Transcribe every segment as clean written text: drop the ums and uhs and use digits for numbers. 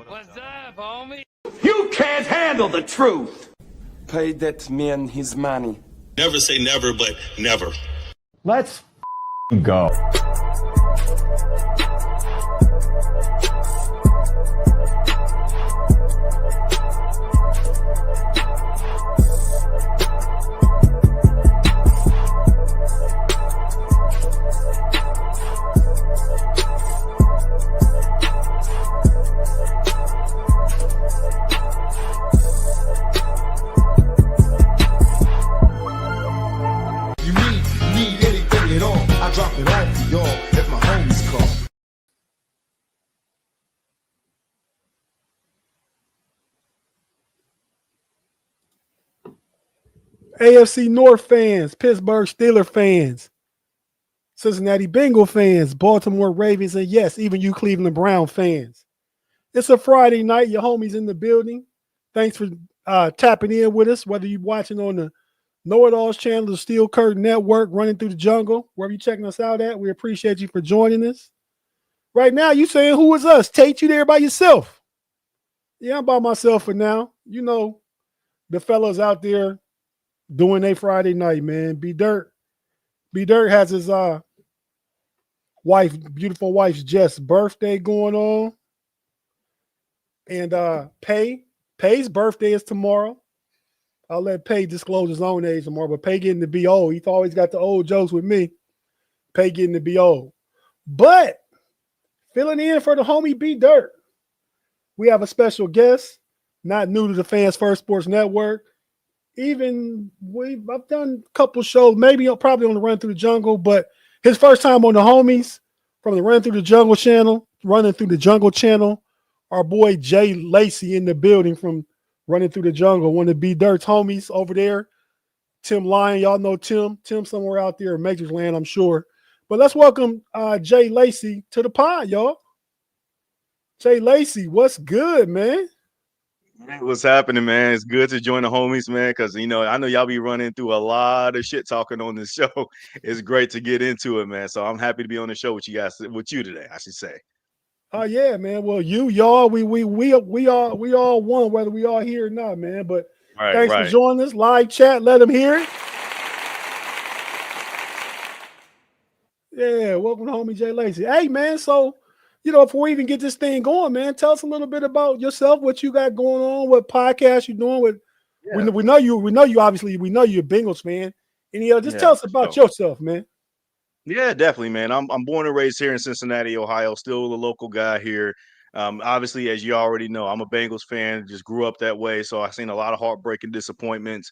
What's up, homie? You can't handle the truth. Pay that man his money. Never say never, but never. Let's go. Drop it off to y'all if my homies call. AFC North fans, Pittsburgh Steelers fans, Cincinnati Bengal fans, Baltimore Ravens, and yes, even you Cleveland Brown fans. It's a Friday night. Your homies in the building. Thanks for tapping in with us, whether you're watching on the KnoItAllz channel, the Steel Curtain Network, Running Through the Jungle, wherever you're checking us out at. We appreciate you for joining us. Right now, you saying, who is us? Tate, you there by yourself? Yeah, I'm by myself for now. You know, the fellas out there doing a Friday night, man. B-Dirt has his beautiful wife's Jess' birthday going on. And Pay's birthday is tomorrow. I'll let Pay disclose his own age tomorrow, but Pay getting to be old. He's always got the old jokes with me. Pay getting to be old. But filling in for the homie B-Dirt, we have a special guest, not new to the Fans First Sports Network. I've done a couple shows, probably on the Run Through the Jungle, but his first time on the homies from the Run Through the Jungle channel, Running Through the Jungle channel, our boy Jay Lacy in the building from Running Through the Jungle, one of B-Dirt's homies over there. Tim Lyon, y'all know Tim. Tim somewhere out there in Majors Land, I'm sure. But let's welcome Jay Lacy to the pod, y'all. Jay Lacy, what's good, man? What's happening, man? It's good to join the homies, man, because, you know, I know y'all be running through a lot of shit talking on this show. It's great to get into it, man. So I'm happy to be on the show with you guys, with you today, I should say. Oh yeah, man. Well, y'all, we all one, whether we all here or not, man. But thanks for joining us. Live chat, let them hear it. Yeah, welcome to homie Jay Lacy. Hey, man. So, you know, before we even get this thing going, man, tell us a little bit about yourself, what you got going on, what podcast you're doing. With we know you obviously. We know you're a Bengals fan. Just tell us about yourself, man. Yeah, definitely, man. I'm born and raised here in Cincinnati, Ohio, still a local guy here. Obviously, as you already know, I'm a Bengals fan, just grew up that way. So I've seen a lot of heartbreak and disappointments.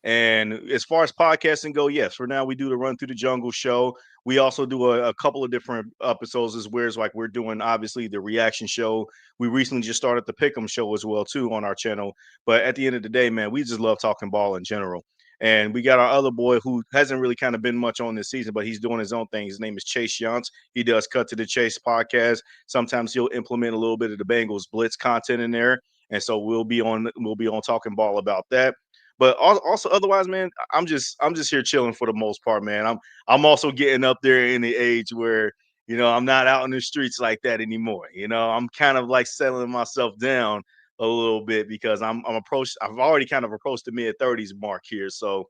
And as far as podcasting go, yes, for now we do the Run Through the Jungle show. We also do a couple of different episodes as where it's like we're doing, obviously, the reaction show. We recently just started the Pick'em show as well, too, on our channel. But at the end of the day, man, we just love talking ball in general. And we got our other boy who hasn't really kind of been much on this season, but he's doing his own thing. His name is Chase Yance. He does Cut to the Chase podcast. Sometimes he'll implement a little bit of the Bengals Blitz content in there. And so we'll be on talking ball about that. But also otherwise, man, I'm just here chilling for the most part, man. I'm also getting up there in the age where, you know, I'm not out in the streets like that anymore. You know, I'm kind of like settling myself down a little bit because I've already kind of approached the mid-30s mark here. So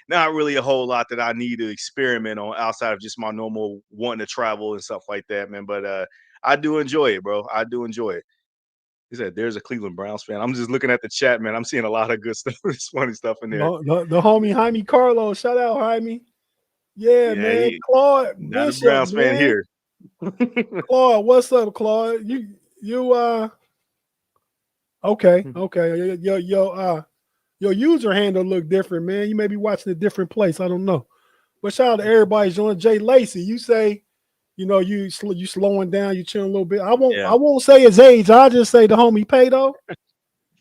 not really a whole lot that I need to experiment on outside of just my normal wanting to travel and stuff like that, man. But I do enjoy it, bro. I do enjoy it. He said, there's a Cleveland Browns fan. I'm just looking at the chat, man. I'm seeing a lot of good stuff. It's funny stuff in there. The homie Jaime Carlos. Shout out, Jaime. Yeah, man. Claude. Not a Browns fan here. Claude, what's up, Claude? Okay. Your user handle look different, man. You may be watching a different place. I don't know. But shout out to everybody joining. Jay Lacy, you say, you know, you slowing down, you chilling a little bit. I won't say his age. I'll just say the homie Pay, though.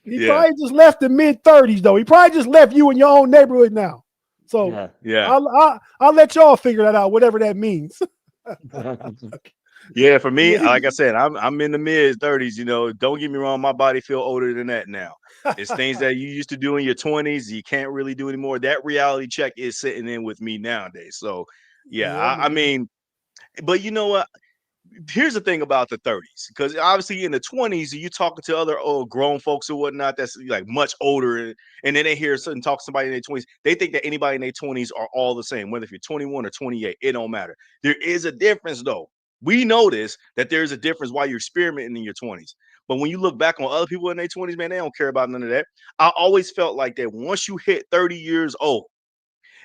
He probably just left the mid-30s, though. He probably just left you in your own neighborhood now. So I'll let y'all figure that out, whatever that means. Yeah, for me, like I said, I'm in the mid-30s. You know, don't get me wrong, my body feel older than that now. It's things that you used to do in your 20s, you can't really do anymore. That reality check is sitting in with me nowadays. So, I mean, but you know what? here's the thing about the 30s, because obviously in the 20s, you talking to other grown folks or whatnot that's like much older, and then they hear something talk to somebody in their 20s. They think that anybody in their 20s are all the same, whether if you're 21 or 28, it don't matter. There is a difference though. We notice that there's a difference while you're experimenting in your 20s. But when you look back on other people in their 20s, man, they don't care about none of that. I always felt like that once you hit 30 years old,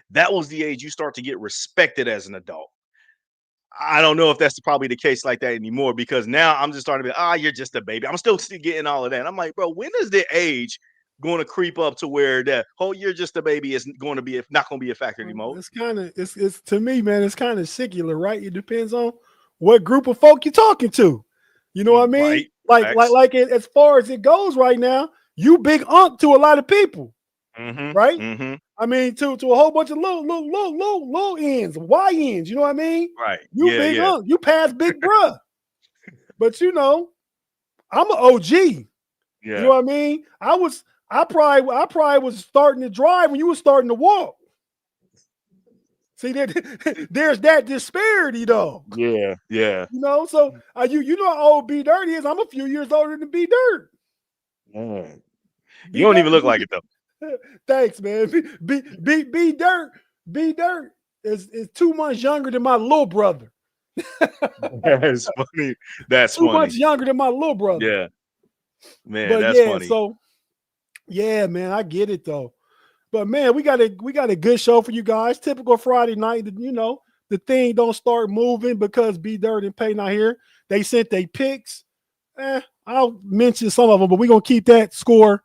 that was the age you start to get respected as an adult. I don't know if that's probably the case like that anymore, because now I'm just starting to be, you're just a baby. I'm still getting all of that. I'm like, bro, when is the age going to creep up to where that whole you're just a baby is going to be not going to be a factor anymore? It's kind of it's to me, man, it's kind of secular, right? It depends on what group of folk you're talking to. You know what I mean? Right. Like as far as it goes right now, you big unk to a lot of people, right? Mm-hmm. I mean, to a whole bunch of low ends, Y ends. You know what I mean? Right. You big unk, you pass big bruh. But you know, I'm an OG. Yeah. You know what I mean? I probably was starting to drive when you were starting to walk. See, there's that disparity though. Yeah. You know, so you know how old B Dirt is. I'm a few years older than B Dirt. You don't even look like it though. Thanks, man. B Dirt is 2 months younger than my little brother. That's funny. That's 2 funny. months younger than my little brother. Yeah, man, but that's funny. So yeah, man, I get it though. But man, we got a good show for you guys. Typical Friday night. You know, the thing don't start moving because B Dirt and Pay not here. They sent their picks. I'll mention some of them, but we're gonna keep that score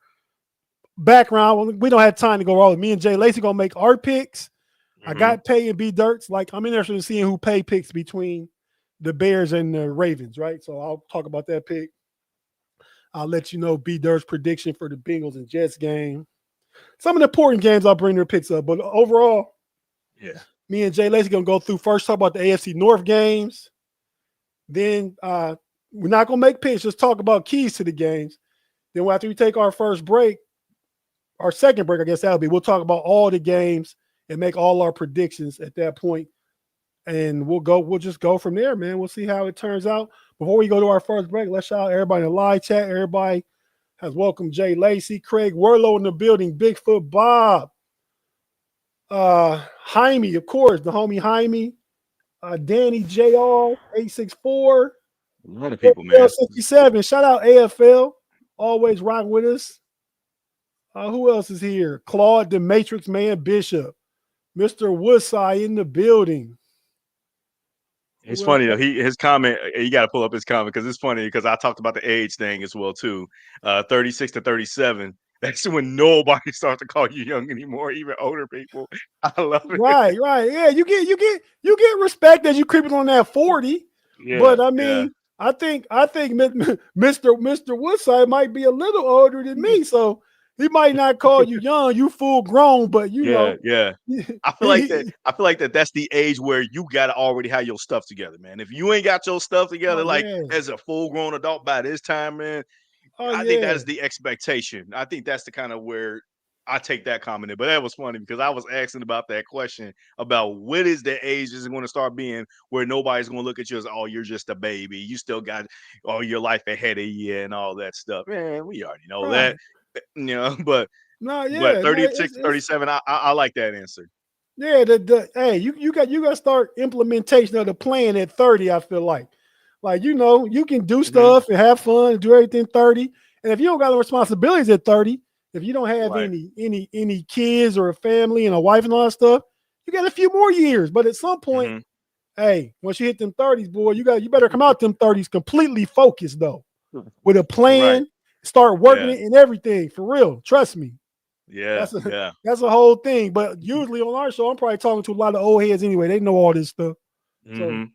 background. We don't have time to go all. Me and Jay Lacy gonna make our picks. I got Pay and B Dirt's. Like, I'm interested in seeing who Pay picks between the Bears and the Ravens, right? So I'll talk about that pick. I'll let you know B Dirt's prediction for the Bengals and Jets game. Some of the important games I'll bring their picks up, but overall, yeah, me and Jay Lacy gonna go through first, talk about the AFC North games. Then we're not gonna make picks, just talk about keys to the games. Then after we take our first break, our second break, I guess that'll be, we'll talk about all the games and make all our predictions at that point. And we'll just go from there, man. We'll see how it turns out. Before we go to our first break, let's shout out everybody in the live chat. Everybody has welcomed Jay Lacy, Craig Werlow in the building, Bigfoot Bob, Jaime, of course, the homie Jaime, Danny JR, 864. A lot of people, man. 67. Shout out AFL, always rocking with us. Who else is here? Claude, the Matrix Man Bishop, Mr. Woodside in the building. It's funny though. His comment. You got to pull up his comment because it's funny because I talked about the age thing as well too. 36 to 37. That's when nobody starts to call you young anymore, even older people. I love it. Right. Yeah, you get respect as you creeping on that 40. Yeah, but I mean, I think Mr. Woodside might be a little older than me, so he might not call you young, you full grown, but you know. Yeah. I feel like that's the age where you gotta already have your stuff together, man. If you ain't got your stuff together, as a full grown adult by this time, man, I think that is the expectation. I think that's the kind of where I take that comment in. But that was funny because I was asking about that question about what is the age is going to start being where nobody's going to look at you as, oh, you're just a baby. You still got all your life ahead of you and all that stuff. Man, we already know that. You know, but 36, 37, I like that answer. Yeah, hey, you got to start implementation of the plan at 30. I feel like you know, you can do stuff and have fun and do everything 30. And if you don't got the responsibilities at 30, if you don't have any kids or a family and a wife and all that stuff, you got a few more years. But at some point, hey, once you hit them 30s, boy, you better come out them 30s completely focused though, with a plan. Right. Start working it and everything for real. Trust me. Yeah, that's a whole thing. But usually on our show, I'm probably talking to a lot of old heads anyway. They know all this stuff. So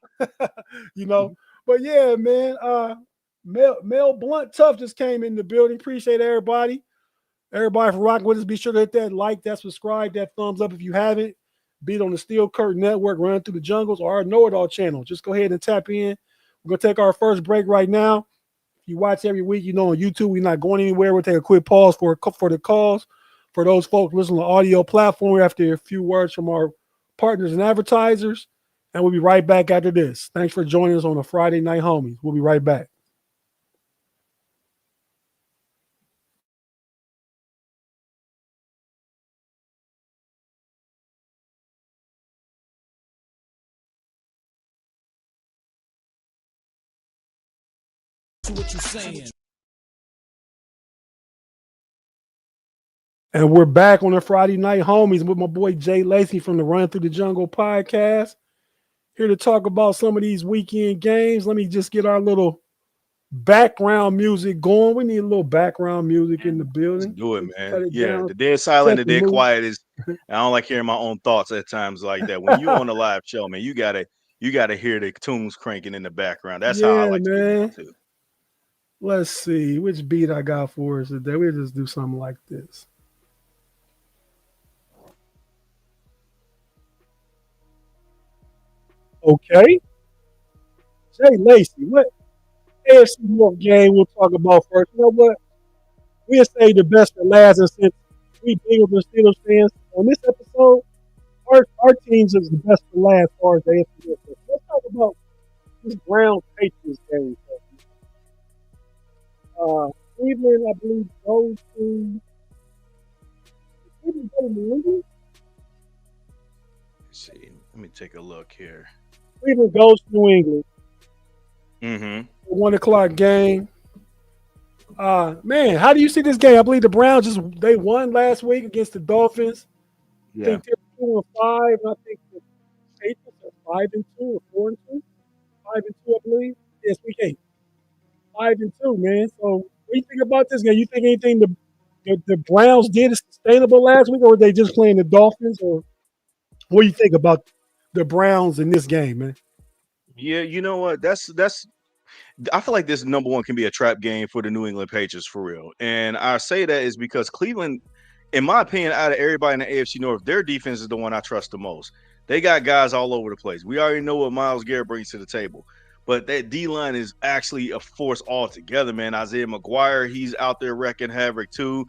you know, but yeah, man. Mel Blunt Tough just came in the building. Appreciate everybody. Everybody for rocking with us. Be sure to hit that like, that subscribe, that thumbs up if you haven't. Be it on the Steel Curtain Network, Running Through the Jungles, or our KnoItAllz channel. Just go ahead and tap in. We're gonna take our first break right now. If you watch every week, you know on YouTube, we're not going anywhere. We'll take a quick pause for the calls. For those folks listening to audio platform, after a few words from our partners and advertisers, And we'll be right back after this. Thanks for joining us on a Friday Night Homies. We'll be right back. What you saying? And we're back on the Friday Night Homies with my boy Jay Lacy from the Run Through the Jungle podcast. Here to talk about some of these weekend games. Let me just get our little background music going. We need a little background music in the building. Let's do it, Cut man. it Yeah, down. the dead silent, the Set the dead mood. quiet is. I don't like hearing my own thoughts at times like that. When you on a live show, man, you gotta hear the tunes cranking in the background. That's how I like to get down too. Let's see which beat I got for us today. We'll just do something like this. Okay. Jay Lacy, what AFC North game we'll talk about first? You know what? We'll say the best for last, and since we Bengals and Steelers fans on this episode, our teams is the best for last as far as the AFC North. Let's talk about this Browns Patriots game. Cleveland, I believe, goes to Cleveland go to New England. Let's see. Let me take a look here. Cleveland goes to New England. Mm-hmm. 1 o'clock game. Man, how do you see this game? I believe the Browns they won last week against the Dolphins. I think they're 2-5, and I think the Patriots are 5-2 or 4-2. 5-2, I believe. Yes, week 8. 5-2, man. So what do you think about this game? You think anything the Browns did is sustainable last week, or were they just playing the Dolphins? Or what do you think about the Browns in this game, man? Yeah, you know what? I feel like this number one can be a trap game for the New England Patriots for real. And I say that is because Cleveland, in my opinion, out of everybody in the AFC North, their defense is the one I trust the most. They got guys all over the place. We already know what Myles Garrett brings to the table. But that D-line is actually a force altogether, man. Isaiah McGuire, he's out there wrecking havoc too,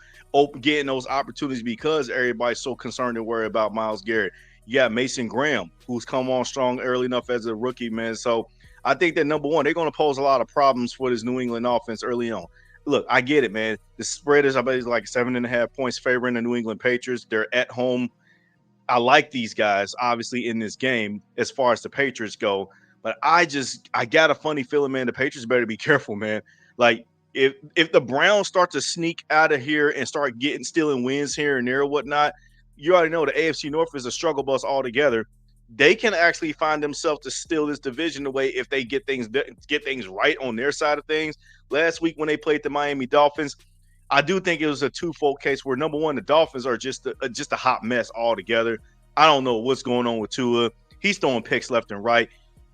getting those opportunities because everybody's so concerned and worried about Myles Garrett. You got Mason Graham, who's come on strong early enough as a rookie, man. So I think that number one, they're going to pose a lot of problems for this New England offense early on. Look, I get it, man. The spread is, I bet, like 7.5 points favoring the New England Patriots. They're at home. I like these guys, obviously, in this game as far as the Patriots go. But I got a funny feeling, man. The Patriots better be careful, man. Like, if the Browns start to sneak out of here and start stealing wins here and there or whatnot, you already know the AFC North is a struggle bus altogether. They can actually find themselves to steal this division away if they get things right on their side of things. Last week when they played the Miami Dolphins, I do think it was a twofold case where, number one, the Dolphins are just a hot mess altogether. I don't know what's going on with Tua. He's throwing picks left and right.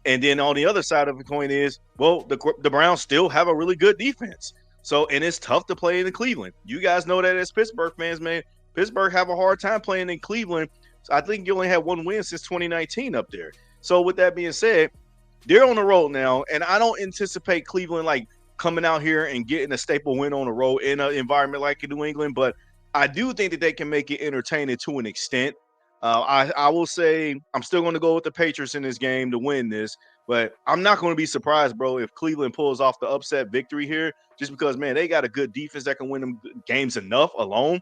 And then on the other side of the coin is, well, the Browns still have a really good defense. So, and it's tough to play in Cleveland. You guys know that as Pittsburgh fans, man. Pittsburgh have a hard time playing in Cleveland. So I think you only had one win since 2019 up there. So with that being said, they're on the road now, and I don't anticipate Cleveland like coming out here and getting a staple win on the road in an environment like in New England. But I do think that they can make it entertaining to an extent. I will say I'm still going to go with the Patriots in this game to win this, but I'm not going to be surprised, bro, if Cleveland pulls off the upset victory here, just because, man, they got a good defense that can win them games enough alone.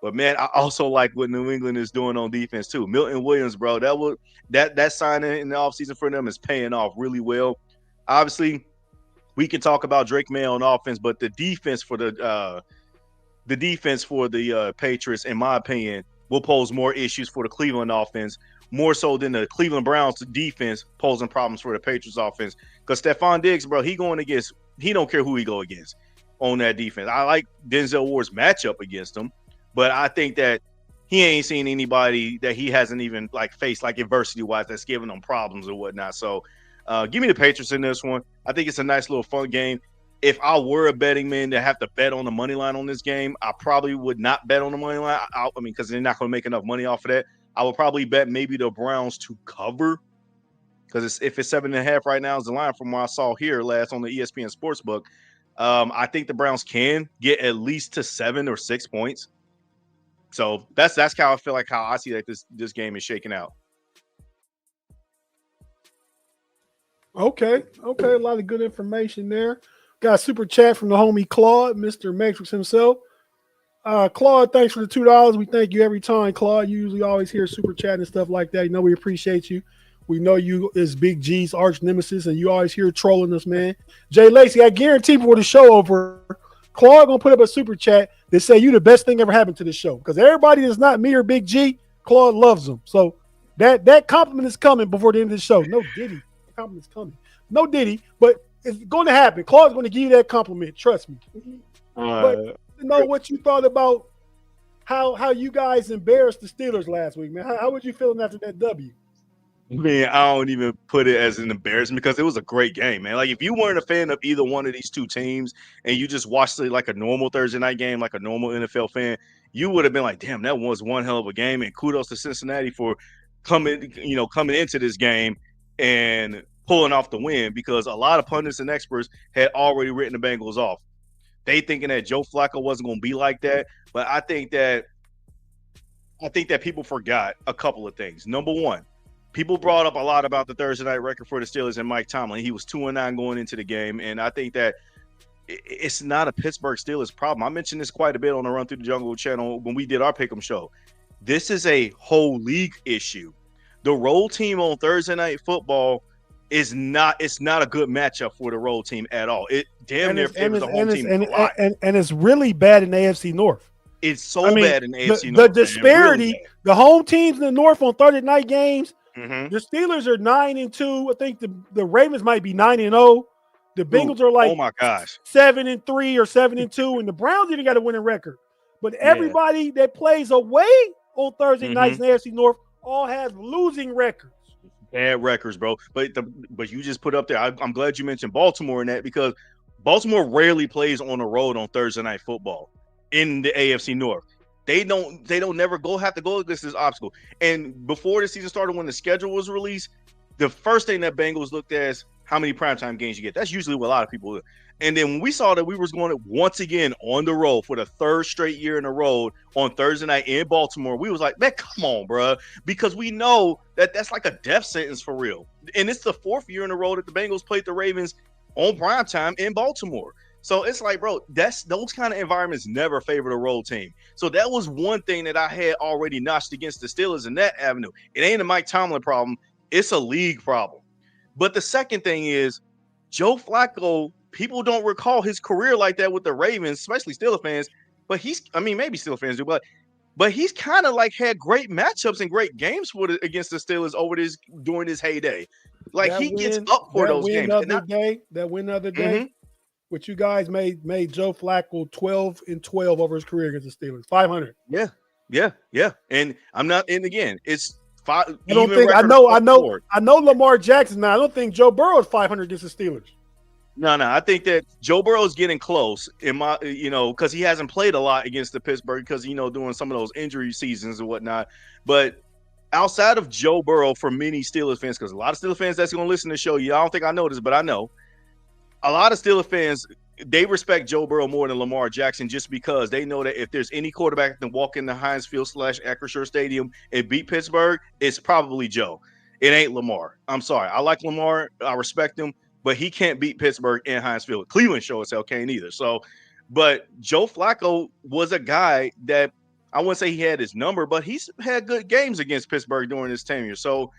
But, man, I also like what New England is doing on defense too. Milton Williams, bro, that signing in the offseason for them is paying off really well. Obviously, we can talk about Drake May on offense, but the defense for the Patriots, in my opinion, will pose more issues for the Cleveland offense, more so than the Cleveland Browns defense posing problems for the Patriots offense. Because Stephon Diggs, bro, he don't care who he go against on that defense. I like Denzel Ward's matchup against him, but I think that he ain't seen anybody that he hasn't even like faced like adversity-wise that's giving them problems or whatnot. So give me the Patriots in this one. I think it's a nice little fun game. If I were a betting man to have to bet on the money line on this game, I probably would not bet on the money line. I mean, because they're not going to make enough money off of that. I would probably bet maybe the Browns to cover, because if it's 7.5 right now is the line from what I saw here last on the ESPN Sportsbook. I think the Browns can get at least to 7 or 6 points. So that's how I feel like how I see that this game is shaking out. Okay. A lot of good information there. Got a super chat from the homie Claude, Mr. Matrix himself. Claude, thanks for the $2. We thank you every time, Claude. You usually always hear super chat and stuff like that. You know we appreciate you. We know you is Big G's arch nemesis, and you always here trolling us, man. Jay Lacy, I guarantee before the show over, Claude gonna put up a super chat that say you the best thing ever happened to the show. Because everybody that's not me or Big G, Claude loves them. So that compliment is coming before the end of the show. No Diddy, compliment's coming. No Diddy, but it's going to happen. Claude's going to give you that compliment. Trust me. But to know what you thought about how you guys embarrassed the Steelers last week, man. How was you feeling after that W? Man, I don't even put it as an embarrassment because it was a great game, man. Like if you weren't a fan of either one of these two teams and you just watched it like a normal Thursday night game, like a normal NFL fan, you would have been like, damn, that was one hell of a game. And kudos to Cincinnati for coming into this game and pulling off the win, because a lot of pundits and experts had already written the Bengals off. They thinking that Joe Flacco wasn't going to be like that. But I think that people forgot a couple of things. Number one, people brought up a lot about the Thursday night record for the Steelers and Mike Tomlin. He was 2-9 going into the game. And I think that it's not a Pittsburgh Steelers problem. I mentioned this quite a bit on the Run Through the Jungle channel when we did our Pick'em show. This is a whole league issue. The road team on Thursday night football it's not a good matchup for the road team at all. It damn near favors the home team a lot. And it's really bad in the AFC North. It's so bad in the AFC North. The disparity, really the home teams in the North on Thursday night games, the Steelers are 9-2. I think the Ravens might be 9-0. The Bengals are like, oh my gosh, 7-3 or 7-2, and the Browns even got a winning record. But everybody that plays away on Thursday nights in the AFC North all has losing records. Bad records, bro. But you just put up there. I'm glad you mentioned Baltimore in that, because Baltimore rarely plays on the road on Thursday night football in the AFC North. They don't never have to go against this obstacle. And before the season started, when the schedule was released, the first thing that Bengals looked at is how many primetime games you get. That's usually what a lot of people do. And then when we saw that we was going to once again on the road for the third straight year in a row on Thursday night in Baltimore, we was like, man, come on, bro. Because we know that that's like a death sentence for real. And it's the fourth year in a row that the Bengals played the Ravens on primetime in Baltimore. So it's like, bro, those kind of environments never favor the road team. So that was one thing that I had already notched against the Steelers in that avenue. It ain't a Mike Tomlin problem. It's a league problem. But the second thing is Joe Flacco, people don't recall his career like that with the Ravens, especially Steelers fans. But maybe Steelers fans do, but he's kind of like had great matchups and great games against the Steelers during his heyday. Like he gets up for those games. That win the other day, which you guys made Joe Flacco 12-12 over his career against the Steelers, 500. Yeah. And I'm not. And again, it's. I know Lamar Jackson now. I don't think Joe Burrow is 500 against the Steelers. No. I think that Joe Burrow is getting close because he hasn't played a lot against the Pittsburgh because, doing some of those injury seasons and whatnot. But outside of Joe Burrow, for many Steelers fans, because a lot of Steelers fans that's going to listen to the show, I don't think I know this, but I know a lot of Steelers fans, they respect Joe Burrow more than Lamar Jackson just because they know that if there's any quarterback that can walk in the Heinz Field / Acrisure Stadium and beat Pittsburgh, it's probably Joe. It ain't Lamar. I'm sorry. I like Lamar. I respect him, but he can't beat Pittsburgh in Heinz Field. Cleveland sure as hell can't either. So, but Joe Flacco was a guy that I wouldn't say he had his number, but he's had good games against Pittsburgh during his tenure. So,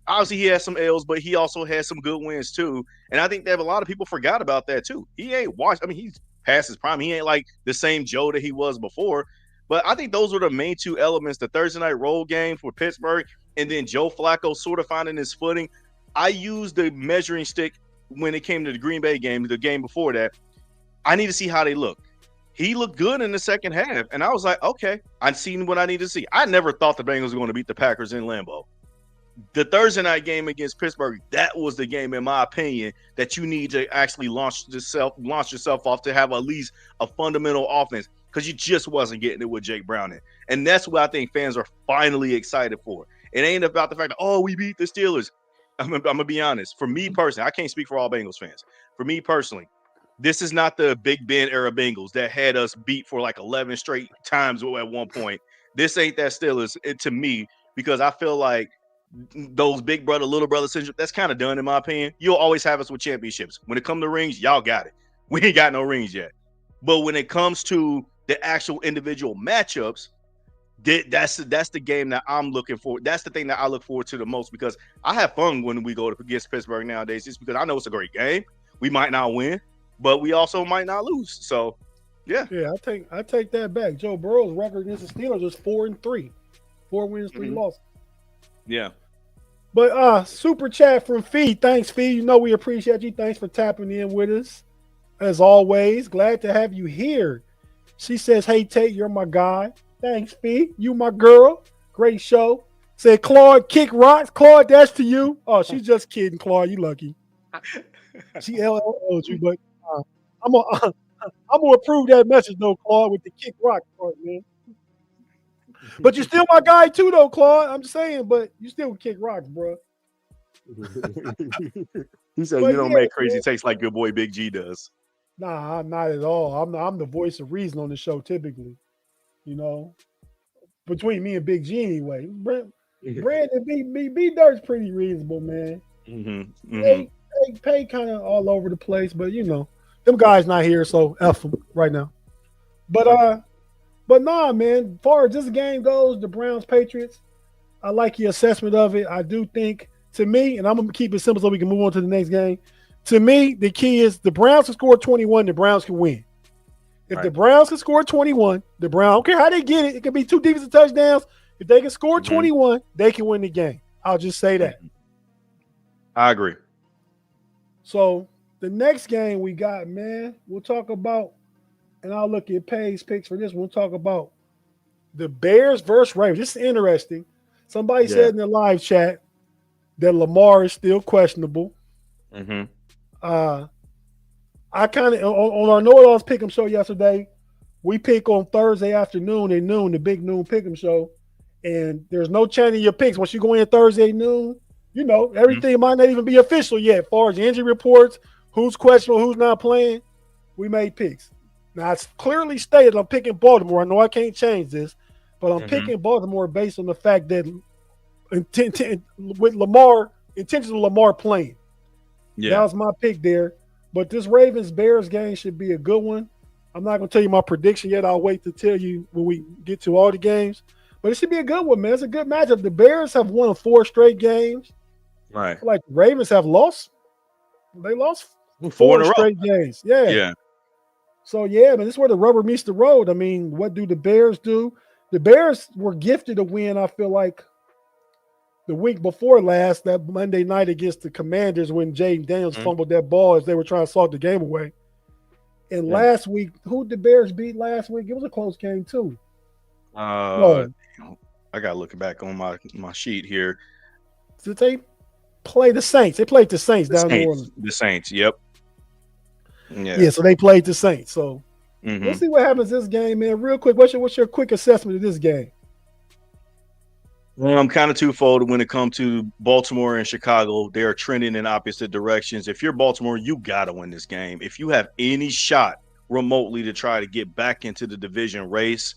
obviously, he has some L's, but he also has some good wins, too. And I think that a lot of people forgot about that, too. He ain't watched. I mean, he's past his prime. He ain't like the same Joe that he was before. But I think those were the main two elements, the Thursday night road game for Pittsburgh and then Joe Flacco sort of finding his footing. I used the measuring stick when it came to the Green Bay game, the game before that. I need to see how they look. He looked good in the second half. And I was like, okay, I've seen what I need to see. I never thought the Bengals were going to beat the Packers in Lambeau. The Thursday night game against Pittsburgh, that was the game, in my opinion, that you need to actually launch yourself off to have at least a fundamental offense, because you just wasn't getting it with Jake Browning. And that's what I think fans are finally excited for. It ain't about the fact that, we beat the Steelers. I'm going to be honest. For me personally, I can't speak for all Bengals fans. For me personally, this is not the Big Ben era Bengals that had us beat for like 11 straight times at one point. This ain't that Steelers to me, because I feel like those big brother, little brother syndrome, that's kind of done in my opinion. You'll always have us with championships. When it comes to rings, y'all got it. We ain't got no rings yet. But when it comes to the actual individual matchups, that's the game that I'm looking for. That's the thing that I look forward to the most, because I have fun when we go against Pittsburgh nowadays, just because I know it's a great game. We might not win, but we also might not lose. So, yeah. Yeah, I take that back. Joe Burrow's record against the Steelers was 4-3. 4 wins, 3 losses. Yeah. But super chat from Fee. Thanks, Fee. You know we appreciate you. Thanks for tapping in with us. As always, glad to have you here. She says, hey, Tate, you're my guy. Thanks, Fee. You my girl. Great show. Said, Claude, kick rocks. Claude, that's to you. Oh, she's just kidding, Claude. You lucky. She LLO'd you, but I'm gonna approve that message though, Claude, with the kick rock part, man. But you're still my guy too, though, Claude. I'm just saying, but you still kick rocks, bro. He said you don't make crazy takes like your boy Big G does. Nah, not at all. I'm the voice of reason on the show typically. You know, between me and Big G anyway. Brandon B Dirt's pretty reasonable, man. Pay kind of all over the place, but you know, them guys not here, so F them right now. But nah, man, as far as this game goes, the Browns Patriots, I like your assessment of it. I do think, to me, and I'm gonna keep it simple so we can move on to the next game. To me, the key is the Browns can score 21, the Browns can win. If the Browns can score 21, the Browns, I don't care how they get it, it could be 2 defensive touchdowns. If they can score 21, they can win the game. I'll just say that. I agree. So the next game we got, man, we'll talk about, and I'll look at Pay's picks for this. We'll talk about the Bears versus Ravens. This is interesting. Somebody said in the live chat that Lamar is still questionable. I kind of on our KnoItAllz Pick'em show yesterday, we pick on Thursday afternoon at noon, the big noon Pick'em show, and there's no changing your picks. Once you go in Thursday noon, you know everything might not even be official yet. As far as the injury reports, who's questionable, who's not playing, we made picks. Now it's clearly stated I'm picking Baltimore. I know I can't change this, but I'm picking Baltimore based on the fact that with Lamar, intentions of Lamar playing. That was my pick there. But this Ravens-Bears game should be a good one. I'm not going to tell you my prediction yet. I'll wait to tell you when we get to all the games. But it should be a good one, man. It's a good matchup. The Bears have won 4 straight games. Right. I feel like the Ravens have lost. They lost 4 straight games. Yeah. So, yeah, man, this is where the rubber meets the road. I mean, what do the Bears do? The Bears were gifted a win, I feel like, the week before last, that Monday night against the Commanders when Jaden Daniels fumbled that ball as they were trying to salt the game away. And last week, who did the Bears beat last week? It was a close game too. I got looking back on my sheet here. Did they play the Saints? They played the Saints down in New Orleans. The Saints, yep. Yeah, so they played the Saints. So we'll see what happens this game, man. Real quick, what's your quick assessment of this game? Well, I'm kind of twofold when it comes to Baltimore and Chicago. They are trending in opposite directions. If you're Baltimore, you got to win this game. If you have any shot remotely to try to get back into the division race,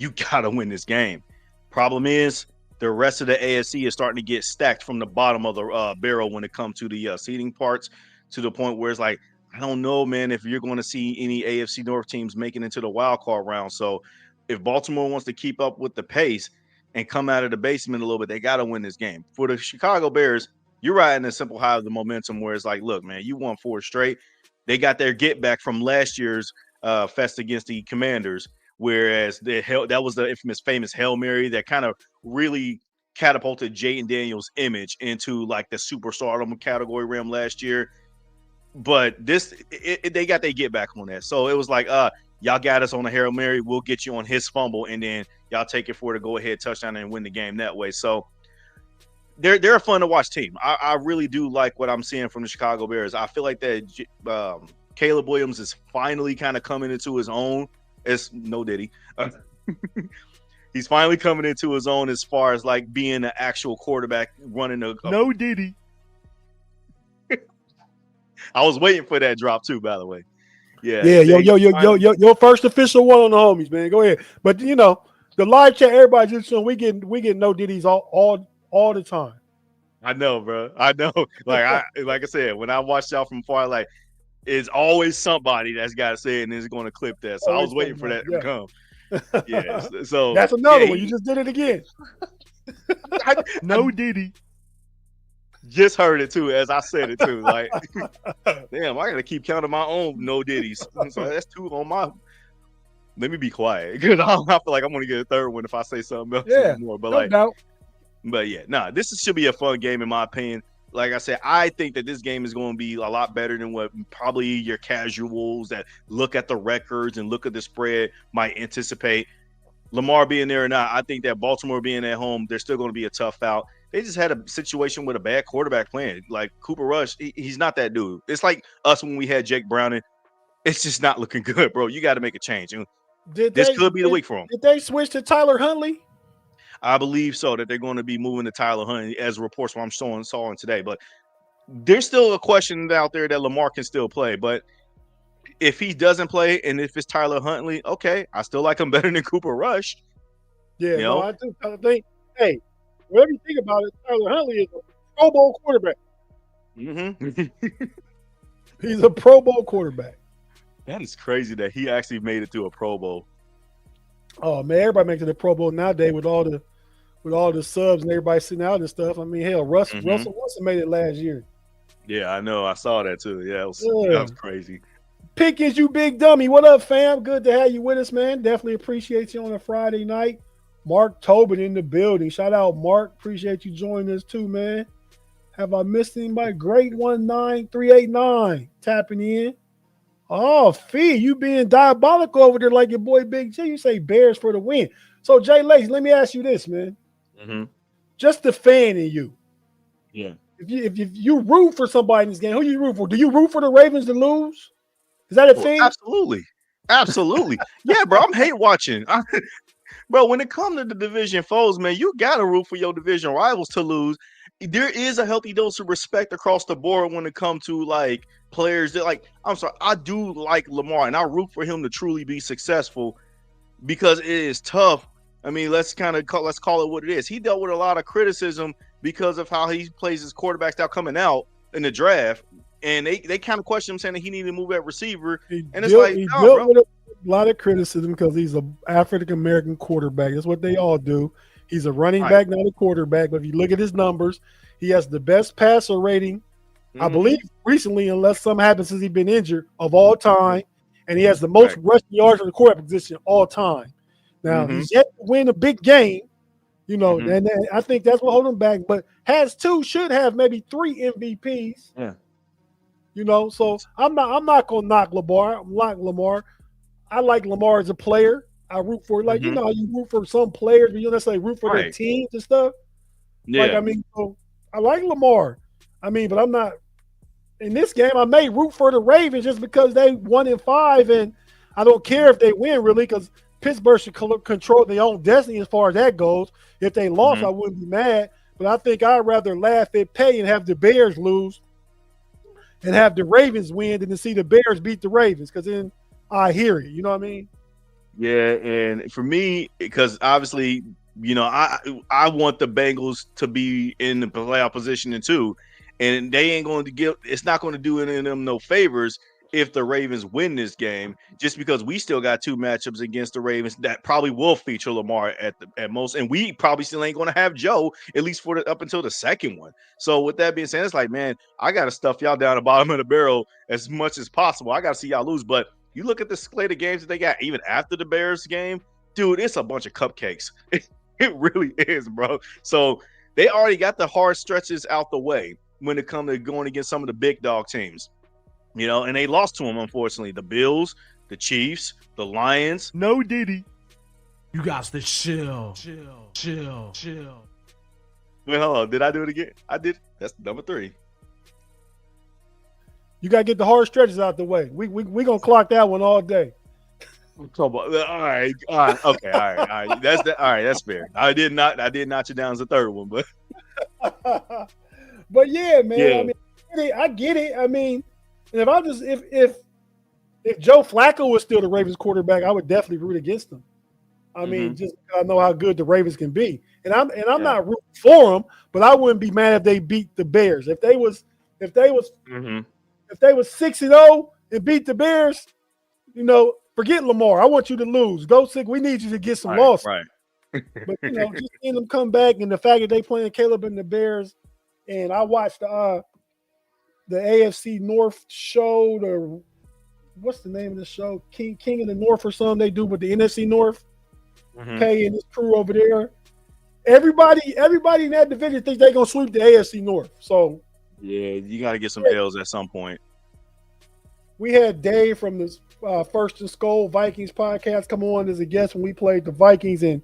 you got to win this game. Problem is, the rest of the AFC is starting to get stacked from the bottom of the barrel when it comes to the seeding parts, to the point where it's like, I don't know, man, if you're going to see any AFC North teams making it into the wild card round. So if Baltimore wants to keep up with the pace and come out of the basement a little bit, they got to win this game. For the Chicago Bears, you're riding a simple high of the momentum where it's like, look, man, you won 4 straight. They got their get back from last year's fest against the Commanders, whereas that was the famous Hail Mary that kind of really catapulted Jaden Daniels' image into like the superstardom category realm last year. But they got their get back on that. So it was like, y'all got us on a Hail Mary. We'll get you on his fumble, and then y'all take it for the go-ahead touchdown and win the game that way. So they're a fun to watch team. I really do like what I'm seeing from the Chicago Bears. I feel like that Caleb Williams is finally kind of coming into his own. It's no Diddy. He's finally coming into his own as far as like being an actual quarterback running a no Diddy. I was waiting for that drop too, by the way. Yeah. Your first official one on the homies, man. Go ahead. But you know, the live chat, everybody just saying we get no Diddy's all the time. I know, bro. I know. Like I said, when I watched y'all from far, like it's always somebody that's got to say it and is going to clip that. So I was waiting for that to come. Yeah. So that's another one. You just did it again. No Diddy. Just heard it too, as I said it too. Like, damn, I gotta keep counting my own no diddies. So that's 2 on my. Let me be quiet because I feel like I'm gonna get a third one if I say something else more. But but yeah, nah, this should be a fun game in my opinion. Like I said, I think that this game is going to be a lot better than what probably your casuals that look at the records and look at the spread might anticipate. Lamar being there or not, I think that Baltimore being at home, they're still going to be a tough out. They just had a situation with a bad quarterback playing. Like Cooper Rush, he's not that dude. It's like us when we had Jake Browning. It's just not looking good, bro. You got to make a change. This could be the week for him. Did they switch to Tyler Huntley? I believe so, that they're going to be moving to Tyler Huntley as reports I'm saw today. But there's still a question out there that Lamar can still play. But if he doesn't play and if it's Tyler Huntley, okay, I still like him better than Cooper Rush. Yeah, no, I think, hey, whatever you think about it, Tyler Huntley is a Pro Bowl quarterback. Mm-hmm. He's a Pro Bowl quarterback. That is crazy that he actually made it to a Pro Bowl. Oh man, everybody makes it a Pro Bowl nowadays with all the subs and everybody sitting out and stuff. I mean, hell, Russell Wilson made it last year. Yeah, I know. I saw that too. Yeah, that was crazy. Pickens, you big dummy. What up, fam? Good to have you with us, man. Definitely appreciate you on a Friday night. Mark Tobin in the building. Shout out, Mark. Appreciate you joining us too, man. Have I missed anybody? Great 19389 tapping in. Oh, Fee, you being diabolical over there like your boy Big J. You say Bears for the win. So, Jay Lacy, let me ask you this, man. Mm-hmm. Just the fan in you. Yeah. If you root for somebody in this game, who you root for? Do you root for the Ravens to lose? Is that a thing? Absolutely. Yeah, bro. I'm hate watching. Bro, when it comes to the division foes, man, you got to root for your division rivals to lose. There is a healthy dose of respect across the board when it comes to like players that like, I'm sorry, I do like Lamar and I root for him to truly be successful because it is tough. I mean, let's call it what it is. He dealt with a lot of criticism because of how he plays his quarterback style coming out in the draft. And they kind of questioned him saying that he needed to move at receiver. He dealt with a lot of criticism because he's an African-American quarterback. That's what they all do. He's a running back, not a quarterback. But if you look at his numbers, he has the best passer rating, I believe, recently, unless something happens since he's been injured, of all time. And he has the most rushing yards from the quarterback position all time. Now, he's yet to win a big game, you know, and I think that's what holds him back. But should have maybe 3 MVPs. Yeah. You know, so I'm not gonna knock Lamar. I like Lamar as a player. I root for you know, you root for some players, but you don't necessarily root for their teams and stuff. Yeah. Like, I mean, so I like Lamar. I mean, but I'm not in this game. I may root for the Ravens just because they 1-5, and I don't care if they win really, because Pittsburgh should control their own destiny as far as that goes. If they lost, I wouldn't be mad. But I think I'd rather laugh at pay and have the Bears lose and have the Ravens win than to see the Bears beat the Ravens, because then I hear it. You know what I mean? Yeah, and for me, because obviously, you know, I want the Bengals to be in the playoff position too, and they ain't going to give. It's not going to do any of them no favors if the Ravens win this game, just because we still got 2 matchups against the Ravens that probably will feature Lamar at most, and we probably still ain't going to have Joe at least for up until the second one. So with that being said, it's like, man, I got to stuff y'all down the bottom of the barrel as much as possible. I got to see y'all lose, but you look at the slate of games that they got, even after the Bears game, dude, it's a bunch of cupcakes. It really is, bro. So they already got the hard stretches out the way when it comes to going against some of the big dog teams, you know, and they lost to them, unfortunately. The Bills, the Chiefs, the Lions. No Diddy. You guys to chill. Wait, hold on. Did I do it again? I did. That's number 3. You got to get the hard stretches out the way. We going to clock that one all day. All right. Okay. All right. That's fair. I did not notch it down as a third one, but but yeah, man. Yeah. I mean, I get it. I mean, if Joe Flacco was still the Ravens quarterback, I would definitely root against him. I mean, just because I know how good the Ravens can be. And I'm not rooting for them, but I wouldn't be mad if they beat the Bears. If they was 6-0 and beat the Bears, forget Lamar. I want you to lose. Go sick. We need you to get some losses. Right. But just seeing them come back and the fact that they playing Caleb and the Bears, and I watched the AFC North show. What's the name of the show? King of the North or something they do with the NFC North. Pay and his crew over there. Everybody in that division thinks they're gonna sweep the AFC North. So yeah, you got to get some L's at some point. We had Dave from the First and Skull Vikings podcast come on as a guest when we played the Vikings, and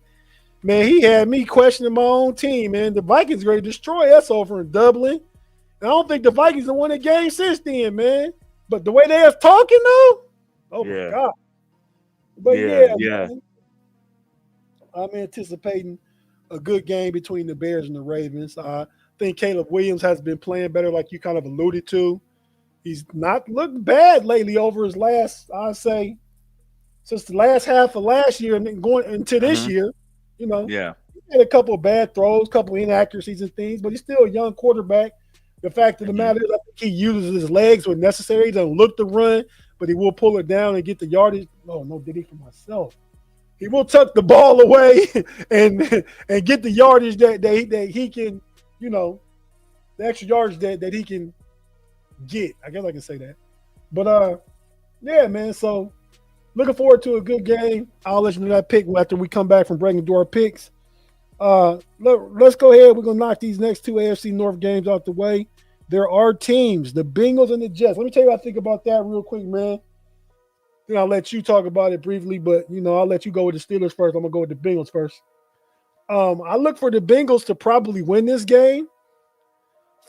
man, he had me questioning my own team. Man, the Vikings are going to destroy us over in Dublin. And I don't think the Vikings have won a game since then, man. But the way they was talking, though, my God. But yeah. Man, I'm anticipating a good game between the Bears and the Ravens. I think Caleb Williams has been playing better, like you kind of alluded to. He's not looked bad lately over his last, I'd say, since the last half of last year and then going into this year. He had a couple of bad throws, a couple of inaccuracies and things, but he's still a young quarterback. The fact of the matter is, I think he uses his legs when necessary. He doesn't look to run, but he will pull it down and get the yardage. Oh, no, did he for myself? He will tuck the ball away and get the yardage that he can, the extra yardage that he can get. I guess I can say that. But, yeah, man, so looking forward to a good game. I'll let you know that pick after we come back from breaking through our picks. Let's go ahead. We're going to knock these next two AFC North games out the way. There are teams, the Bengals and the Jets. Let me tell you what I think about that real quick, man. Then I'll let you talk about it briefly, but, I'll let you go with the Steelers first. I'm going to go with the Bengals first. I look for the Bengals to probably win this game.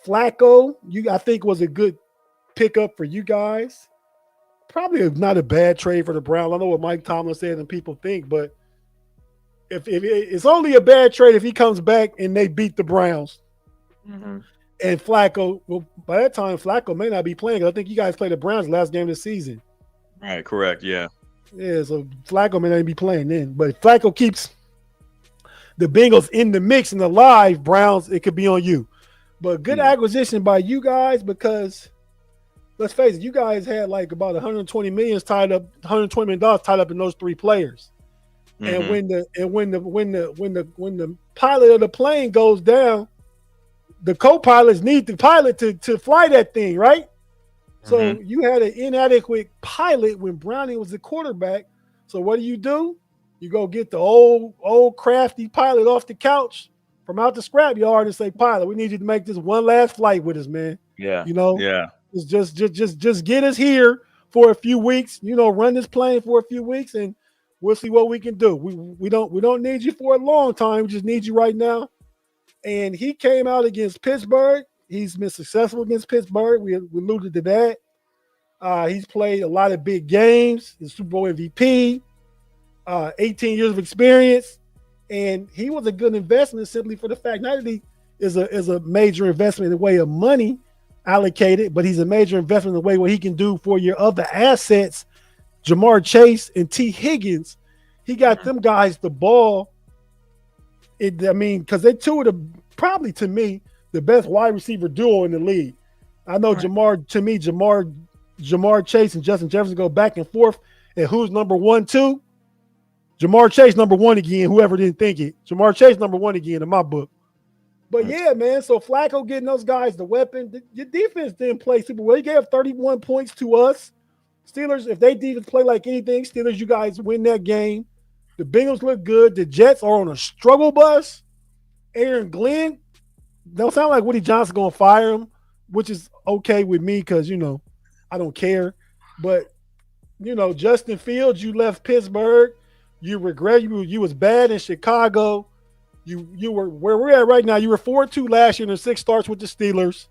Flacco, I think, was a good pickup for you guys. Probably not a bad trade for the Browns. I know what Mike Tomlin said and people think, but if it's only a bad trade if he comes back and they beat the Browns. And Flacco, well, by that time, Flacco may not be playing. I think you guys played the Browns last game of the season. Right, correct, yeah. Yeah, so Flacco may not be playing then. But if Flacco keeps the Bengals in the mix and alive, Browns, it could be on you. But good acquisition by you guys because let's face it, you guys had like about $120 million tied up in those three players. And when the pilot of the plane goes down, the co-pilots need the pilot to fly that thing, right? So you had an inadequate pilot when Browning was the quarterback. So what do? You go get the old crafty pilot off the couch from out the scrapyard and say, pilot, we need you to make this one last flight with us, man. Yeah. Just get us here for a few weeks, run this plane for a few weeks and we'll see what we can do. We don't need you for a long time. We just need you right now. And he came out against Pittsburgh. He's been successful against Pittsburgh. We alluded to that. He's played a lot of big games. He's Super Bowl MVP, 18 years of experience. And he was a good investment simply for the fact not that he is a major investment in the way of money allocated, but he's a major investment in the way what he can do for your other assets, Jamar Chase and T. Higgins. He got them guys the ball. Because they're two of the, probably to me, the best wide receiver duo in the league. I know Jamar Chase and Justin Jefferson go back and forth. And who's number 1, 2? Jamar Chase number 1 again, whoever didn't think it. Jamar Chase number 1 again in my book. But yeah, man, so Flacco getting those guys the weapon. Your defense didn't play super well. He gave 31 points to us. Steelers, if they defense play like anything, Steelers, you guys win that game. The Bengals look good. The Jets are on a struggle bus. Aaron Glenn, don't sound like Woody Johnson going to fire him, which is okay with me because, I don't care. But, Justin Fields, you left Pittsburgh. You regret you was bad in Chicago. You were where we're at right now. You were 4-2 last year and 6 starts with the Steelers.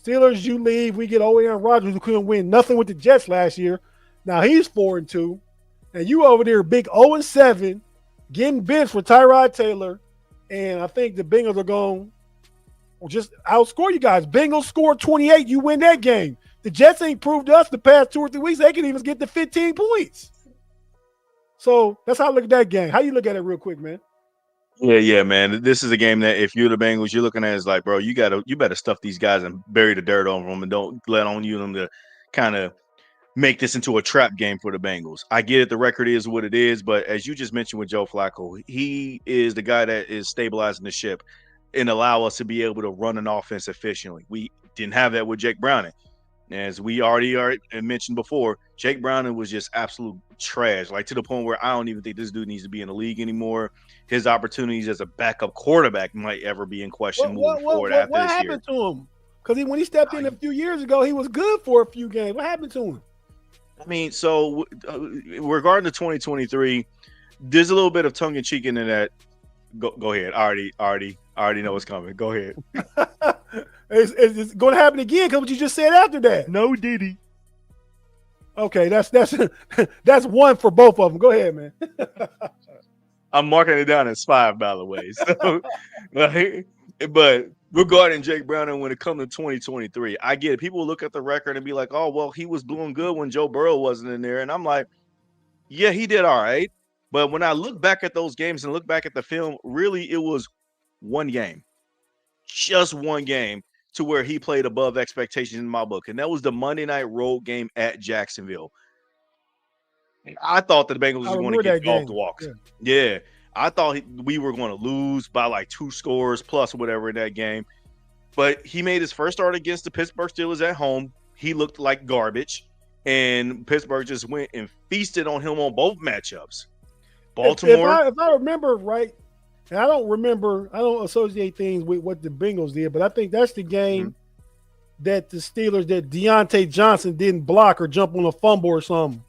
Steelers, you leave. We get Aaron Rodgers who couldn't win nothing with the Jets last year. Now he's 4-2. And you over there big 0-7, getting benched for Tyrod Taylor. And I think the Bengals are going to just outscore you guys. Bengals scored 28. You win that game. The Jets ain't proved to us the past 2 or 3 weeks they can even get to 15 points. So that's how I look at that game. How you look at it real quick, man? Yeah, man. This is a game that if you're the Bengals, you're looking at is like, bro, you better stuff these guys and bury the dirt over them and don't let on you them to kind of make this into a trap game for the Bengals. I get it, the record is what it is, but as you just mentioned with Joe Flacco, he is the guy that is stabilizing the ship and allow us to be able to run an offense efficiently. We didn't have that with Jake Browning. As we already mentioned before, Jake Browning was just absolute trash, like to the point where I don't even think this dude needs to be in the league anymore. His opportunities as a backup quarterback might ever be in question moving forward after what this happened year. to him? Because when he stepped in a few years ago, he was good for a few games. What happened to him? I mean, so regarding the 2023, there's a little bit of tongue in cheek in that. Go ahead. I already know what's coming. Go ahead. It's going to happen again because what you just said after that. No, Diddy. Okay, that's one for both of them. Go ahead, man. I'm marking it down as 5, by the way. So, but regarding Jake Browning, when it comes to 2023, I get it. People look at the record and be like, "Oh, well, he was doing good when Joe Burrow wasn't in there," and I'm like, "Yeah, he did all right." But when I look back at those games and look back at the film, really, it was one game, just one game, to where he played above expectations in my book, and that was the Monday night road game at Jacksonville. I thought that the Bengals was going to get off the walks. Yeah. I thought we were going to lose by like 2 scores plus whatever in that game. But he made his first start against the Pittsburgh Steelers at home. He looked like garbage, and Pittsburgh just went and feasted on him on both matchups. Baltimore. If I remember right, and I don't associate things with what the Bengals did, but I think that's the game that the Steelers, that Deontay Johnson didn't block or jump on a fumble or something.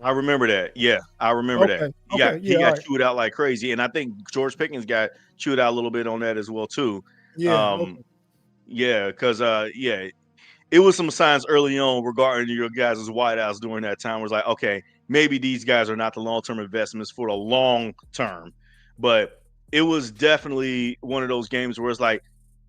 I remember that. Yeah, I remember that. He got chewed out like crazy, and I think George Pickens got chewed out a little bit on that as well too. Yeah, because it was some signs early on regarding your guys' wideouts during that time. It was like, okay, maybe these guys are not the long-term investments for the long term, but it was definitely one of those games where it's like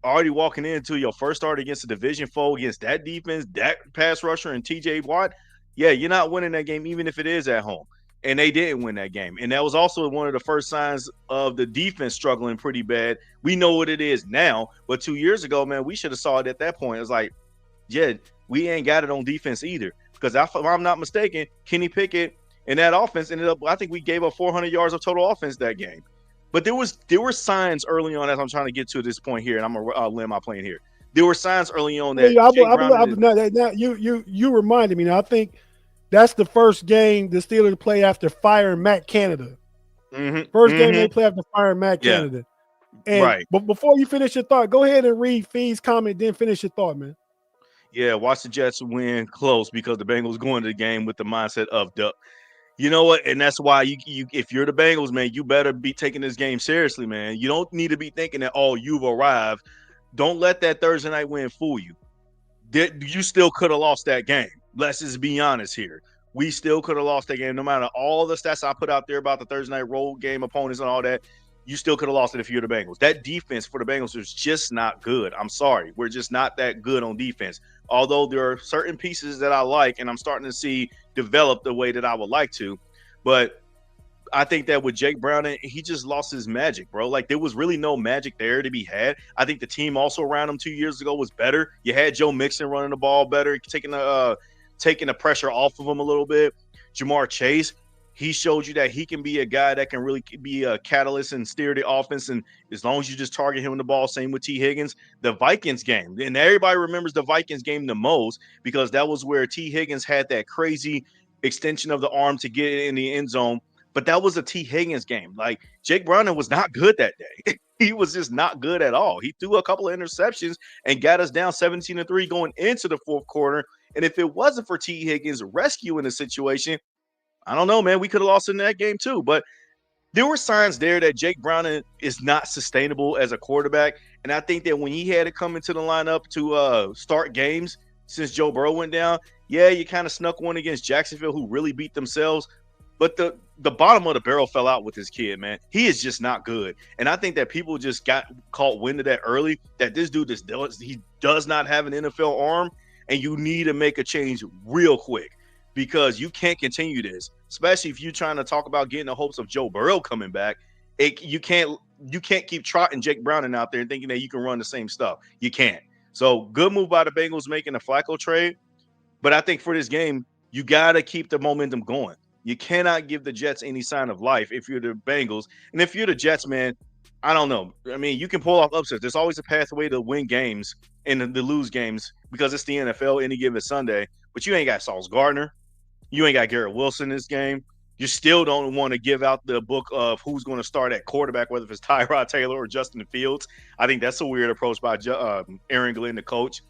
already walking into your first start against a division foe against that defense, that pass rusher, and TJ Watt. Yeah, you're not winning that game, even if it is at home. And they didn't win that game. And that was also one of the first signs of the defense struggling pretty bad. We know what it is now, but 2 years ago, man, we should have saw it at that point. It was like, yeah, we ain't got it on defense either. Because if I'm not mistaken, Kenny Pickett and that offense ended up, I think we gave up 400 yards of total offense that game. But there were signs early on, as I'm trying to get to this point here, and I'm going to land my plane here. There were signs early on that you reminded me. Now I think that's the first game the Steelers play after firing Matt Canada. First game they play after firing Matt Canada. And but before you finish your thought, go ahead and read Fee's comment, then finish your thought, man. Yeah, watch the Jets win close because the Bengals go into the game with the mindset of you know what? And that's why you if you're the Bengals, man, you better be taking this game seriously, man. You don't need to be thinking that, oh, you've arrived. Don't let that Thursday night win fool you. You still could have lost that game. Let's just be honest here. We still could have lost that game. No matter all the stats I put out there about the Thursday night road game opponents and all that, you still could have lost it if you're the Bengals. That defense for the Bengals is just not good. I'm sorry. We're just not that good on defense. Although there are certain pieces that I like and I'm starting to see develop the way that I would like to. But I think that with Jake Browning, he just lost his magic, bro. Like, there was really no magic there to be had. I think the team also around him 2 years ago was better. You had Joe Mixon running the ball better, taking the pressure off of him a little bit. Jamar Chase, he showed you that he can be a guy that can really be a catalyst and steer the offense. And as long as you just target him in the ball, same with T. Higgins. The Vikings game, and everybody remembers the Vikings game the most because that was where T. Higgins had that crazy extension of the arm to get in the end zone. But that was a T. Higgins game. Like, Jake Browning was not good that day. He was just not good at all. He threw a couple of interceptions and got us down 17-3 going into the fourth quarter. And if it wasn't for T. Higgins rescuing the situation, I don't know, man, we could have lost in that game too. But there were signs there that Jake Browning is not sustainable as a quarterback. And I think that when he had to come into the lineup to start games since Joe Burrow went down, yeah, you kind of snuck one against Jacksonville, who really beat themselves. But the bottom of the barrel fell out with this kid, man. He is just not good. And I think that people just got caught wind of that early, that this dude he does not have an NFL arm, and you need to make a change real quick because you can't continue this, especially if you're trying to talk about getting the hopes of Joe Burrow coming back. You can't you can't keep trotting Jake Browning out there and thinking that you can run the same stuff. You can't. So good move by the Bengals making a Flacco trade. But I think for this game, you got to keep the momentum going. You cannot give the Jets any sign of life if you're the Bengals. And if you're the Jets, man, I don't know. I mean, you can pull off upsets. There's always a pathway to win games and to lose games because it's the NFL any given Sunday. But you ain't got Sauce Gardner. You ain't got Garrett Wilson in this game. You still don't want to give out the book of who's going to start at quarterback, whether it's Tyrod Taylor or Justin Fields. I think that's a weird approach by Aaron Glenn, the coach.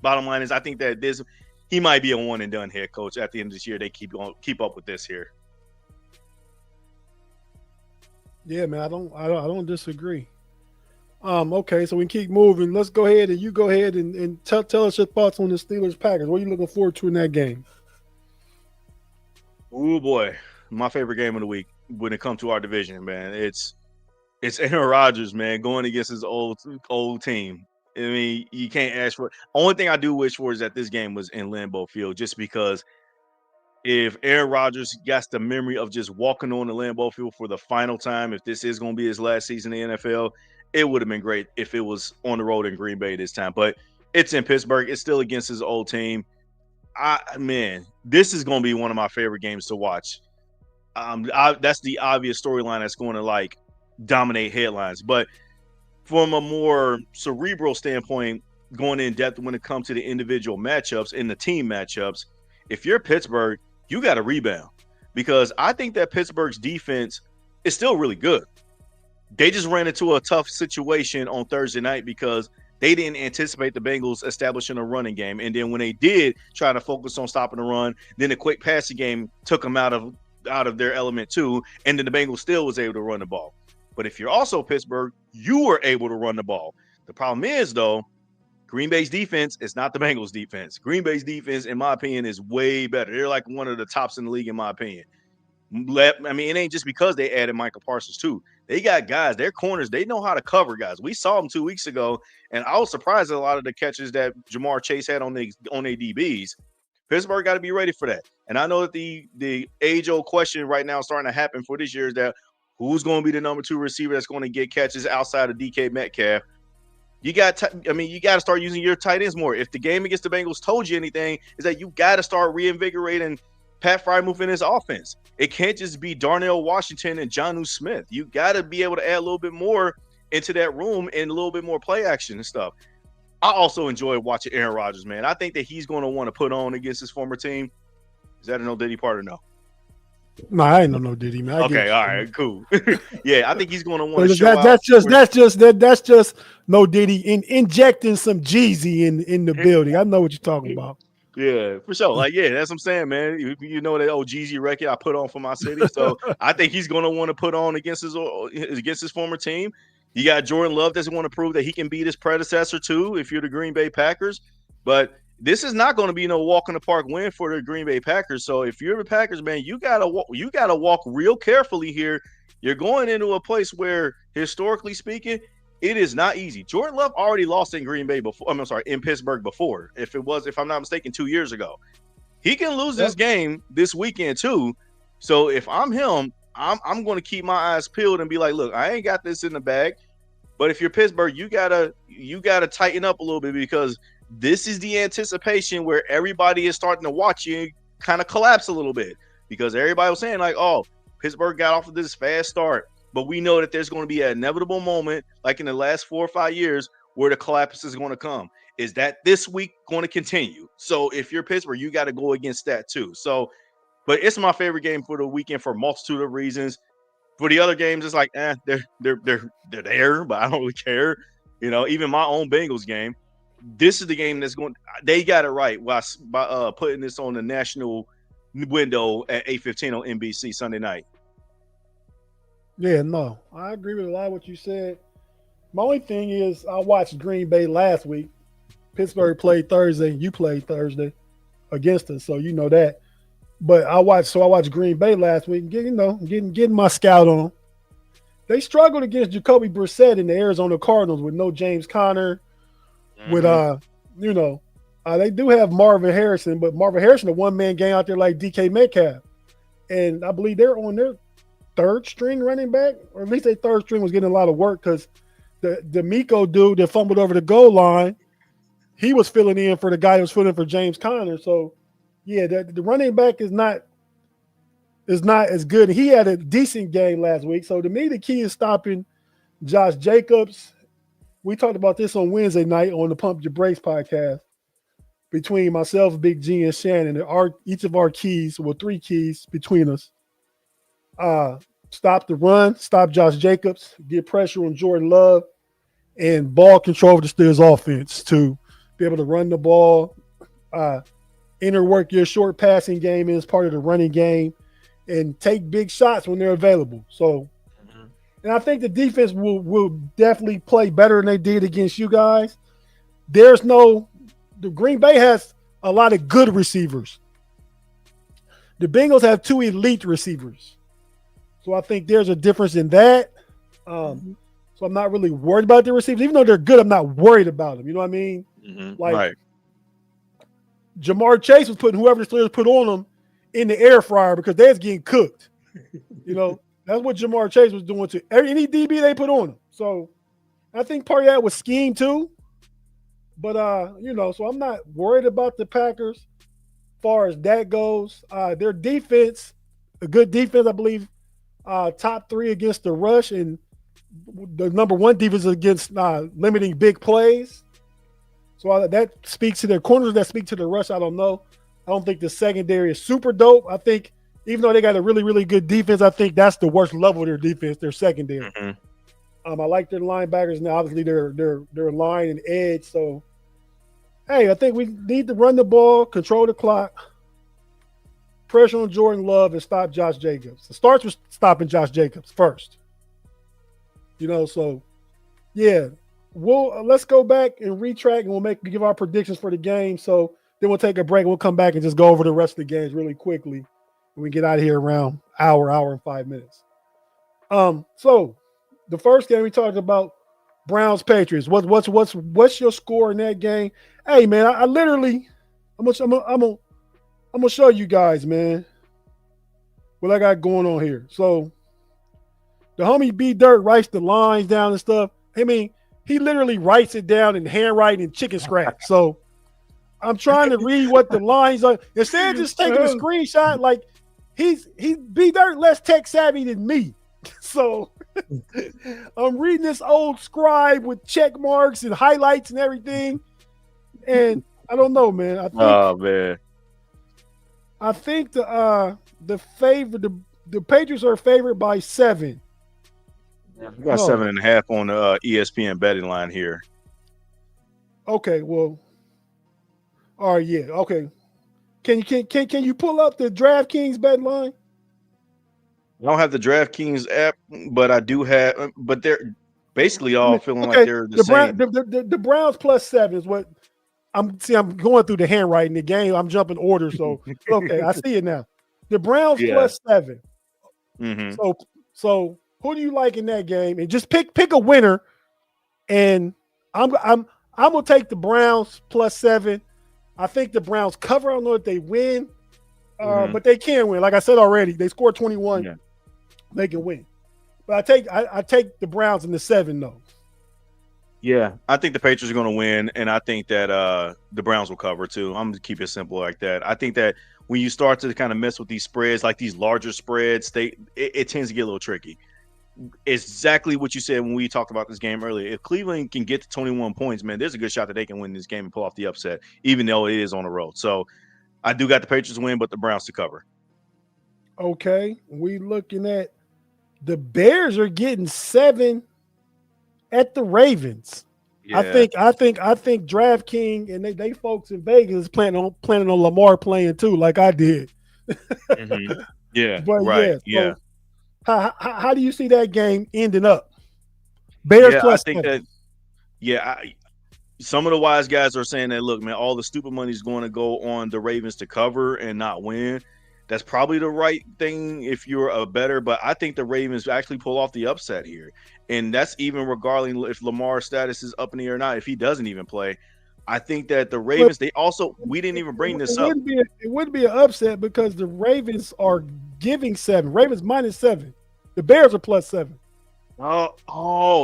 Bottom line is, I think that he might be a one and done head coach at the end of this year. They keep up with this here. Yeah, man, I don't disagree. Okay, so we can keep moving. Let's go ahead and you go ahead and tell us your thoughts on the Steelers Packers. What are you looking forward to in that game? Oh boy, my favorite game of the week when it comes to our division, man. It's Aaron Rodgers, man, going against his old team. I mean, you can't ask for. Only thing I do wish for is that this game was in Lambeau Field, just because if Aaron Rodgers gets the memory of just walking on the Lambeau Field for the final time, if this is going to be his last season in the NFL, it would have been great if it was on the road in Green Bay this time. But it's in Pittsburgh. It's still against his old team. Man, this is going to be one of my favorite games to watch. That's the obvious storyline that's going to like dominate headlines. But from a more cerebral standpoint, going in depth when it comes to the individual matchups and the team matchups, if you're Pittsburgh, you got to rebound, because I think that Pittsburgh's defense is still really good. They just ran into a tough situation on Thursday night because they didn't anticipate the Bengals establishing a running game. And then when they did try to focus on stopping the run, then the quick passing game took them out of their element too. And then the Bengals still was able to run the ball. But if you're also Pittsburgh, you were able to run the ball. The problem is, though, Green Bay's defense is not the Bengals' defense. Green Bay's defense, in my opinion, is way better. They're like one of the tops in the league, in my opinion. I mean, it ain't just because they added Michael Parsons, too. They got guys, their corners, they know how to cover guys. We saw them 2 weeks ago, and I was surprised at a lot of the catches that Jamar Chase had on their DBs. Pittsburgh got to be ready for that. And I know that the age-old question right now starting to happen for this year is that who's going to be the number 2 receiver that's going to get catches outside of DK Metcalf? You got to start using your tight ends more. If the game against the Bengals told you anything, is that you got to start reinvigorating Pat Freiermuth in his offense. It can't just be Darnell Washington and Jonnu Smith. You got to be able to add a little bit more into that room and a little bit more play action and stuff. I also enjoy watching Aaron Rodgers, man. I think that he's going to want to put on against his former team. Is that a no Diddy part or no? No, I ain't no Diddy, man. Okay, all right, cool. Yeah, I think he's going to want to show that's just no Diddy injecting some Jeezy in the building. I know what you're talking about. Yeah, for sure. Like, yeah, that's what I'm saying, man. You know that old Jeezy record I put on for my city. So I think he's going to want to put on against his former team. You got Jordan Love that's going to prove that he can beat his predecessor too if you're the Green Bay Packers. But this is not going to be no walk in the park win for the Green Bay Packers. So if you're the Packers, man, you gotta walk real carefully here. You're going into a place where, historically speaking, it is not easy. Jordan Love already lost in Green Bay before. In Pittsburgh before. If I'm not mistaken, 2 years ago. He can lose this game this weekend too. So if I'm him, I'm going to keep my eyes peeled and be like, look, I ain't got this in the bag. But if you're Pittsburgh, you gotta tighten up a little bit, because this is the anticipation where everybody is starting to watch you kind of collapse a little bit, because everybody was saying like, oh, Pittsburgh got off of this fast start, but we know that there's going to be an inevitable moment like in the last 4 or 5 years where the collapse is going to come. Is that this week going to continue? So if you're Pittsburgh, you got to go against that too. So, but it's my favorite game for the weekend for a multitude of reasons. For the other games, it's like, they're there, but I don't really care. You know, even my own Bengals game, this is the game that's going. They got it right by putting this on the national window at 8:15 on NBC Sunday night. Yeah, no, I agree with a lot of what you said. My only thing is, I watched Green Bay last week. Pittsburgh played Thursday. You played Thursday against us, so you know that. But I watched Green Bay last week. Getting my scout on. They struggled against Jacoby Brissett in the Arizona Cardinals with no James Conner. With they do have Marvin Harrison, but Marvin Harrison, a one-man game out there like DK Metcalf, and I believe they're on their third string running back, or at least their third string was getting a lot of work because the Miko dude that fumbled over the goal line, he was filling in for the guy who was filling in for James Conner. So, yeah, the running back is not as good. He had a decent game last week. So, to me, the key is stopping Josh Jacobs. We talked about this on Wednesday night on the Pump Your Brakes podcast between myself, Big G, and Shannon. Each of our keys, well, 3 keys between us. Stop the run, stop Josh Jacobs, get pressure on Jordan Love, and ball control of the Steelers offense to be able to run the ball, interwork your short passing game as part of the running game, and take big shots when they're available. So, and I think the defense will definitely play better than they did against you guys. The Green Bay has a lot of good receivers. The Bengals have 2 elite receivers. So I think there's a difference in that. So I'm not really worried about the receivers. Even though they're good, I'm not worried about them. You know what I mean? Right. Jamar Chase was putting whoever the Steelers put on him in the air fryer because they was getting cooked. You know, that's what Jamar Chase was doing to any DB they put on him. So I think part of that was scheme too. But, so I'm not worried about the Packers as far as that goes. Their defense, a good defense, I believe, top 3 against the rush, and the number 1 defense against limiting big plays. So that speaks to their corners, that speak to the rush. I don't know. I don't think the secondary is super dope. I think even though they got a really, really good defense, I think that's the worst level of their defense, their secondary. I like their linebackers, and obviously their line and edge. So, hey, I think we need to run the ball, control the clock, pressure on Jordan Love, and stop Josh Jacobs. It starts with stopping Josh Jacobs first. So, yeah. Let's go back and retrack, and we'll give our predictions for the game. So then we'll take a break. We'll come back and just go over the rest of the games really quickly. And we get out of here around hour and 5 minutes. So the first game we talked about, Browns Patriots. What's your score in that game? Hey man, I'm gonna show you guys, man, what I got going on here. So the homie B Dirt writes the lines down and stuff. I mean, he literally writes it down in handwriting and chicken scratch. So I'm trying to read what the lines are. Instead of just taking a screenshot, like he's B Dirt less tech savvy than me. So I'm reading this old scribe with check marks and highlights and everything. And I don't know, man. I think the Patriots are favored by 7. We got 7.5 on the ESPN betting line here. Okay, well, all right, yeah, okay. Can you pull up the DraftKings betting line? I don't have the DraftKings app, but I do have. But they're basically all feeling like they're the same. The Browns plus 7 is what I'm going through the handwriting the game. I'm jumping order, so okay, I see it now. The Browns plus 7. So who do you like in that game? And just pick a winner. And I'm gonna take the Browns plus 7. I think the Browns cover. I don't know if they win, but they can win. Like I said already, they scored 21. Yeah. They can win. But I take the Browns in the 7 though. Yeah, I think the Patriots are going to win, and I think that the Browns will cover too. I'm going to keep it simple like that. I think that when you start to kind of mess with these spreads, like these larger spreads, it tends to get a little tricky. It's exactly what you said when we talked about this game earlier. If Cleveland can get to 21 points, man, there's a good shot that they can win this game and pull off the upset, even though it is on the road. So I do got the Patriots win, but the Browns to cover. Okay, we looking at the Bears are getting 7 at the Ravens. Yeah. I think DraftKings and they folks in Vegas is planning on Lamar playing too, like I did. Yeah, but right. So how do you see that game ending up? Bears plus. I think 7. that. Some of the wise guys are saying that, look, man, all the stupid money is going to go on the Ravens to cover and not win. That's probably the right thing if you're a bettor, but I think the Ravens actually pull off the upset here. And that's even regarding if Lamar's status is up in the air or not, if he doesn't even play. I think that the Ravens, we didn't even bring this up. It wouldn't be an upset because the Ravens are giving 7. Ravens minus 7. The Bears are +7.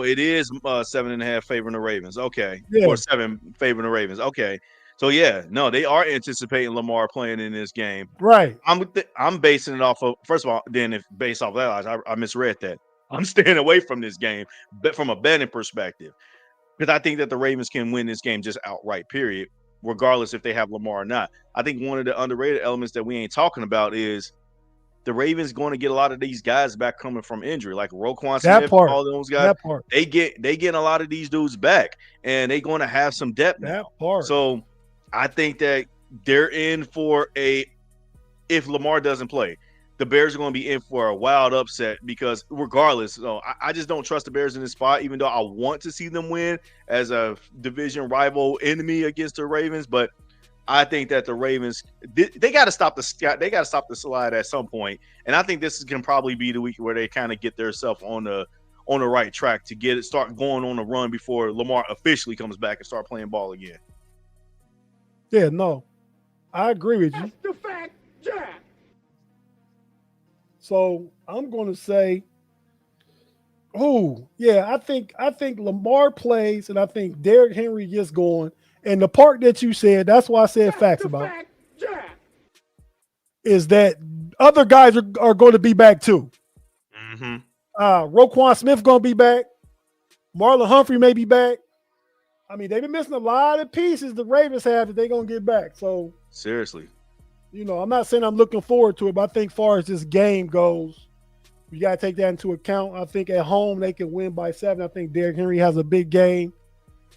It is 7.5 favoring the Ravens. Okay, Yeah. or 7 favoring the Ravens. Okay, so yeah, no, they are anticipating Lamar playing in this game. Right. I'm basing it off of, first of all, then if based off that, I misread that. I'm staying away from this game, but from a betting perspective, because I think that the Ravens can win this game just outright. Period, regardless if they have Lamar or not. I think one of the underrated elements that we ain't talking about is the Ravens going to get a lot of these guys back coming from injury, like Roquan Smith, all those guys. That part. They get a lot of these dudes back, and they're going to have some depth now. That part. So I think that they're in for if Lamar doesn't play, the Bears are going to be in for a wild upset because regardless, I just don't trust the Bears in this spot, even though I want to see them win as a division rival enemy against the Ravens. But I think that the Ravens, they got to stop the slide at some point, and I think this can probably be the week where they kind of get themselves on the right track to start going on a run before Lamar officially comes back and start playing ball again. Yeah, no, I agree with you. That's the fact, Jack. So I'm going to say, I think Lamar plays, and I think Derrick Henry gets going. And the part that you said, that's why I said facts about, is that other guys are going to be back too. Mm-hmm. Roquan Smith going to be back. Marlon Humphrey may be back. I mean, they've been missing a lot of pieces the Ravens have that they're going to get back. So seriously, I'm not saying I'm looking forward to it, but I think as far as this game goes, you got to take that into account. I think at home they can win by 7. I think Derrick Henry has a big game.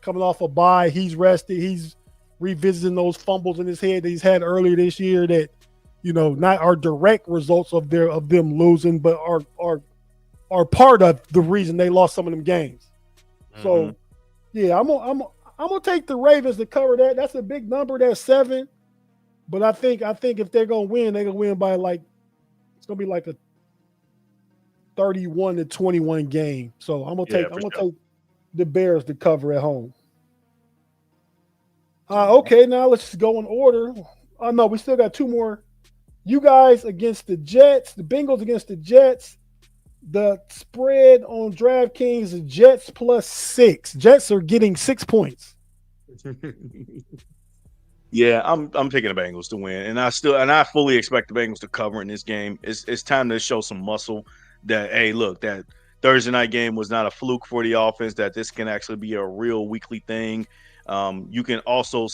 Coming off a bye, he's rested. He's revisiting those fumbles in his head that he's had earlier this year that, not are direct results of them losing, but are part of the reason they lost some of them games. Mm-hmm. So, yeah, I'm gonna take the Ravens to cover that. That's a big number. That's 7. But I think if they're gonna win, they're gonna win by it's gonna be like a 31-21 game. So I'm gonna take the Bears to cover at home. Okay, now let's just go in order. No, we still got 2 more. You guys against the Jets, the Bengals against the Jets. The spread on DraftKings is Jets +6. Jets are getting 6 points. Yeah, I'm picking the Bengals to win, and I fully expect the Bengals to cover in this game. It's time to show some muscle. That look, that Thursday night game was not a fluke for the offense. That this can actually be a real weekly thing. You can also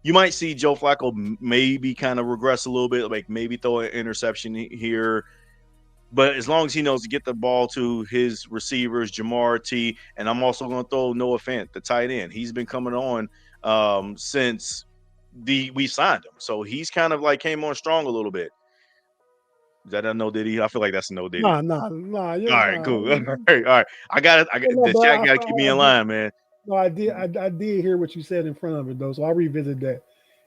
you might see Joe Flacco maybe kind of regress a little bit, like maybe throw an interception here. But as long as he knows to get the ball to his receivers, Jamar T, and I'm also going to throw Noah Fant, the tight end. He's been coming on since we signed him. So he's kind of came on strong a little bit. Is that a no diddy? I feel like that's a no diddy. Nah. All right, cool. All right. The chat got to keep me in line, man. No, I did hear what you said in front of it though, so I'll revisit that.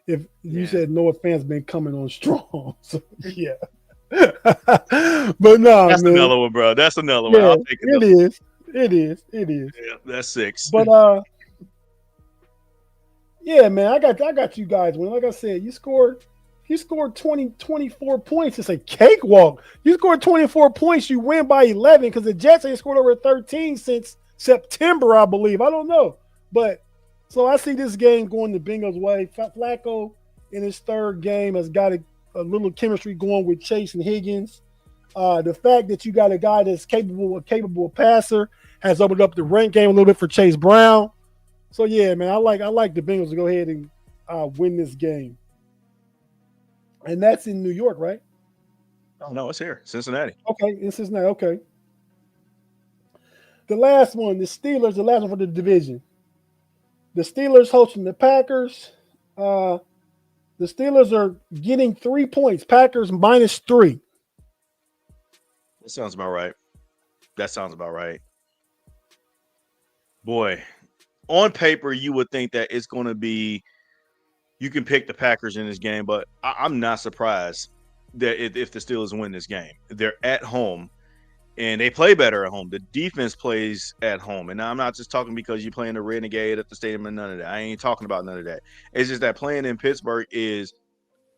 If you said Noah Fant's been coming on strong, so yeah. But no, that's man. Another one, bro. That's another one. Yeah, I'll take it. It is. Yeah, that's 6. But yeah, man, I got you guys winning. Like I said, you scored 24 points. It's a cakewalk. You scored 24 points, you win by 11 because the Jets ain't scored over 13 since September, I believe. I don't know. But so I see this game going the Bengals' way. Flacco in his 3rd game has got a little chemistry going with Chase and Higgins. The fact that you got a guy that's capable passer has opened up the run game a little bit for Chase Brown. So yeah, man, I like the Bengals to go ahead and win this game. And that's in New York, right? Oh no, it's here, Cincinnati. Okay, in Cincinnati. Okay. The last one, the Steelers, the last one for the division. The Steelers hosting the Packers. The Steelers are getting 3 points. Packers -3. That sounds about right. Boy, on paper, you would think that it's going to be you can pick the Packers in this game, but I'm not surprised that if the Steelers win this game. They're at home, and they play better at home. The defense plays at home. And now I'm not just talking because you're playing the Renegade at the stadium and none of that. I ain't talking about none of that. It's just that playing in Pittsburgh is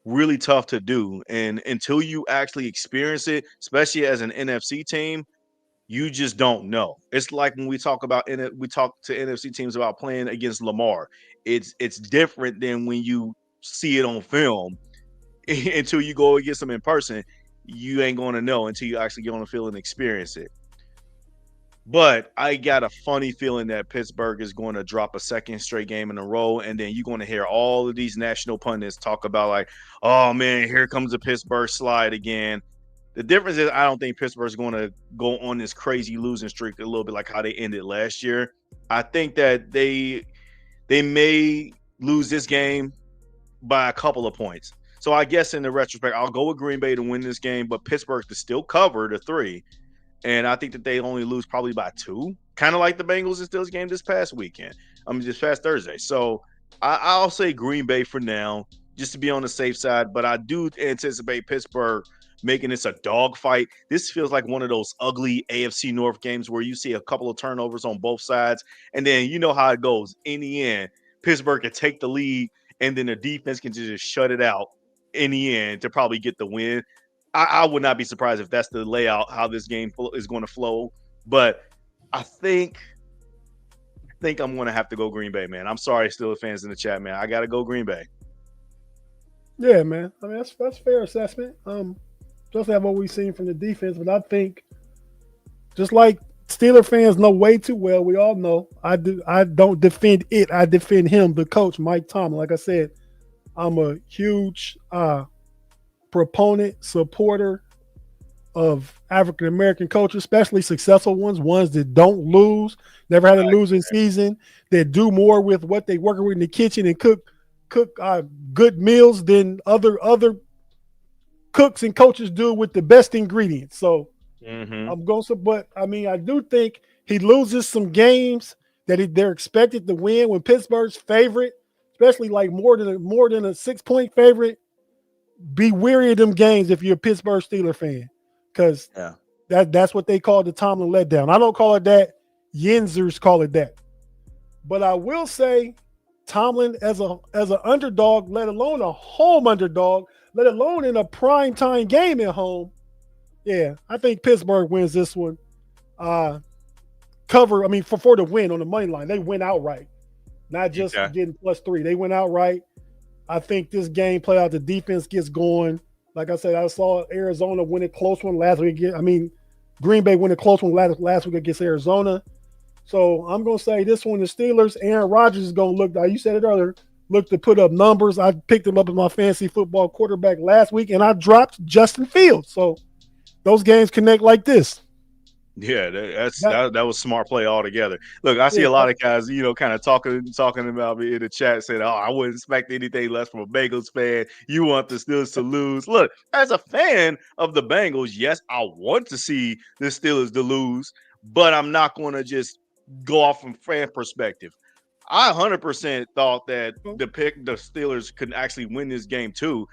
really tough to do. And until you actually experience it, especially as an NFC team, you just don't know. It's like when we talk to NFC teams about playing against Lamar. It's different than when you see it on film. Until you go against them in person, you ain't going to know until you actually get on the field and experience it. But I got a funny feeling that Pittsburgh is going to drop a second straight game in a row, and then you're going to hear all of these national pundits talk about like, oh man, here comes the Pittsburgh slide again. The difference is I don't think Pittsburgh's going to go on this crazy losing streak a little bit like how they ended last year. I think that they may lose this game by a couple of points. So I guess in the retrospect, I'll go with Green Bay to win this game, but Pittsburgh to still cover the 3. And I think that they only lose probably by 2, kind of like the Bengals and Steelers game this past weekend. This past Thursday. So I'll say Green Bay for now, just to be on the safe side. But I do anticipate Pittsburgh making this a dogfight. This feels like one of those ugly AFC North games where you see a couple of turnovers on both sides. And then you know how it goes. In the end, Pittsburgh can take the lead, and then the defense can just shut it out in the end to probably get the win. I would not be surprised if that's the layout, how this game is going to flow. But I think I'm going to have to go Green Bay, man. I'm sorry, Steelers fans in the chat, man. I got to go Green Bay. Yeah, man. I mean, that's fair assessment. Just have what we've seen from the defense. But I think just like Steeler fans know way too well, we all know, I don't defend it. I defend him, the coach, Mike Tomlin. Like I said, I'm a huge proponent, supporter of African-American culture, especially successful ones that don't lose, never had a losing season, that do more with what they work with in the kitchen and cook good meals than other cooks and coaches do with the best ingredients. So I'm going to, but I mean, I do think he loses some games that they're expected to win when Pittsburgh's favorite, especially like more than a 6-point favorite. Be weary of them games if you're a Pittsburgh Steelers fan, because that's what they call the Tomlin letdown. I don't call it that. Yinzers call it that. But I will say Tomlin as an underdog, let alone a home underdog, let alone in a primetime game at home. Yeah, I think Pittsburgh wins this one. For the win on the money line. They win outright. Not just getting +3. They went outright. I think this game play out. The defense gets going. Like I said, I saw Arizona win a close one last week. Green Bay win a close one last week against Arizona. So I'm going to say this one, the Steelers, Aaron Rodgers is going to look, you said it earlier, look to put up numbers. I picked him up in my fantasy football quarterback last week, and I dropped Justin Fields. So those games connect like this. Yeah, that was smart play altogether. Look, I see a lot of guys, kind of talking about me in the chat, saying, "Oh, I wouldn't expect anything less from a Bengals fan. You want the Steelers to lose." Look, as a fan of the Bengals, yes, I want to see the Steelers to lose, but I'm not going to just go off from fan perspective. I 100% thought that the Steelers could actually win this game too.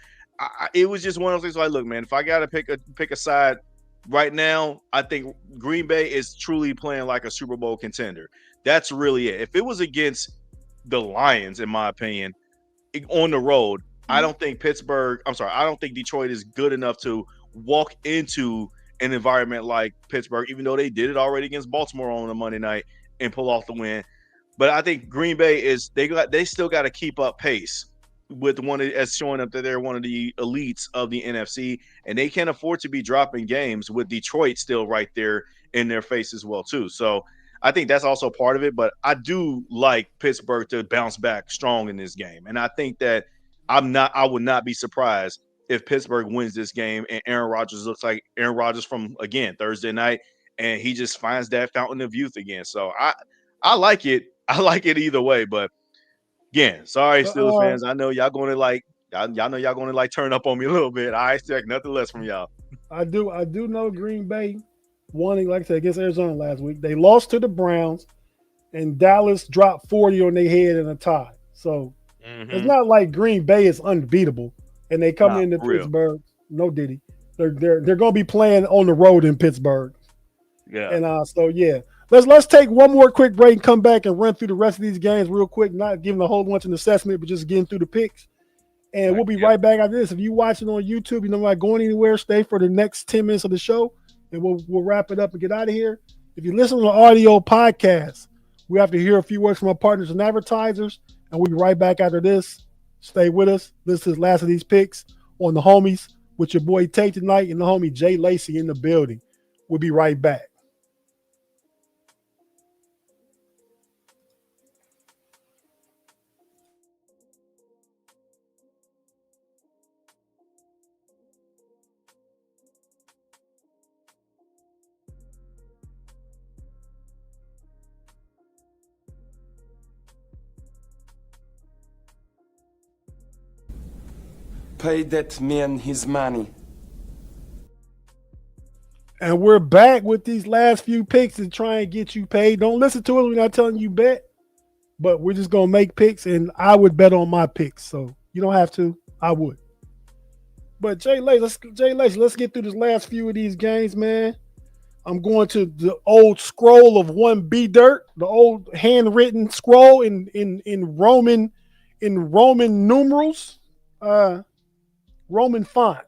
It was just one of those things. Like, look, man, if I got to pick a side. Right now, I think Green Bay is truly playing like a Super Bowl contender. That's really it. If it was against the Lions, in my opinion, on the road, I don't think Detroit is good enough to walk into an environment like Pittsburgh, even though they did it already against Baltimore on a Monday night and pull off the win. But I think Green Bay they still got to keep up pace with as showing up that they're one of the elites of the NFC, and they can't afford to be dropping games with Detroit still right there in their face as well too. So I think that's also part of it, but I do like Pittsburgh to bounce back strong in this game. And I think that I would not be surprised if Pittsburgh wins this game and Aaron Rodgers looks like Aaron Rodgers from, again, Thursday night, and he just finds that fountain of youth again. So I like it. I like it either way, but again, sorry, Steelers fans. I know y'all going to turn up on me a little bit. I expect nothing less from y'all. I do know Green Bay won, like I said, against Arizona last week. They lost to the Browns, and Dallas dropped 40 on their head in a tie. So it's not like Green Bay is unbeatable, and they come into Pittsburgh. No diddy. They're going to be playing on the road in Pittsburgh. Yeah. And Let's take one more quick break and come back and run through the rest of these games real quick, not giving a whole bunch of assessment, but just getting through the picks. And we'll be right back after this. If you're watching on YouTube, you're not going anywhere, stay for the next 10 minutes of the show, and we'll wrap it up and get out of here. If you listen to the audio podcast, we have to hear a few words from our partners and advertisers, and we'll be right back after this. Stay with us. This is the last of these picks on the homies with your boy Tate tonight and the homie Jay Lacy in the building. We'll be right back. Pay that man his money. And we're back with these last few picks to try and get you paid. Don't listen to it. We're not telling you bet, but we're just going to make picks, and I would bet on my picks. So you don't have to. I would. But Jay Lacy, let's get through this last few of these games, man. I'm going to the old scroll of 1B Dirt, the old handwritten scroll in Roman numerals, Roman font.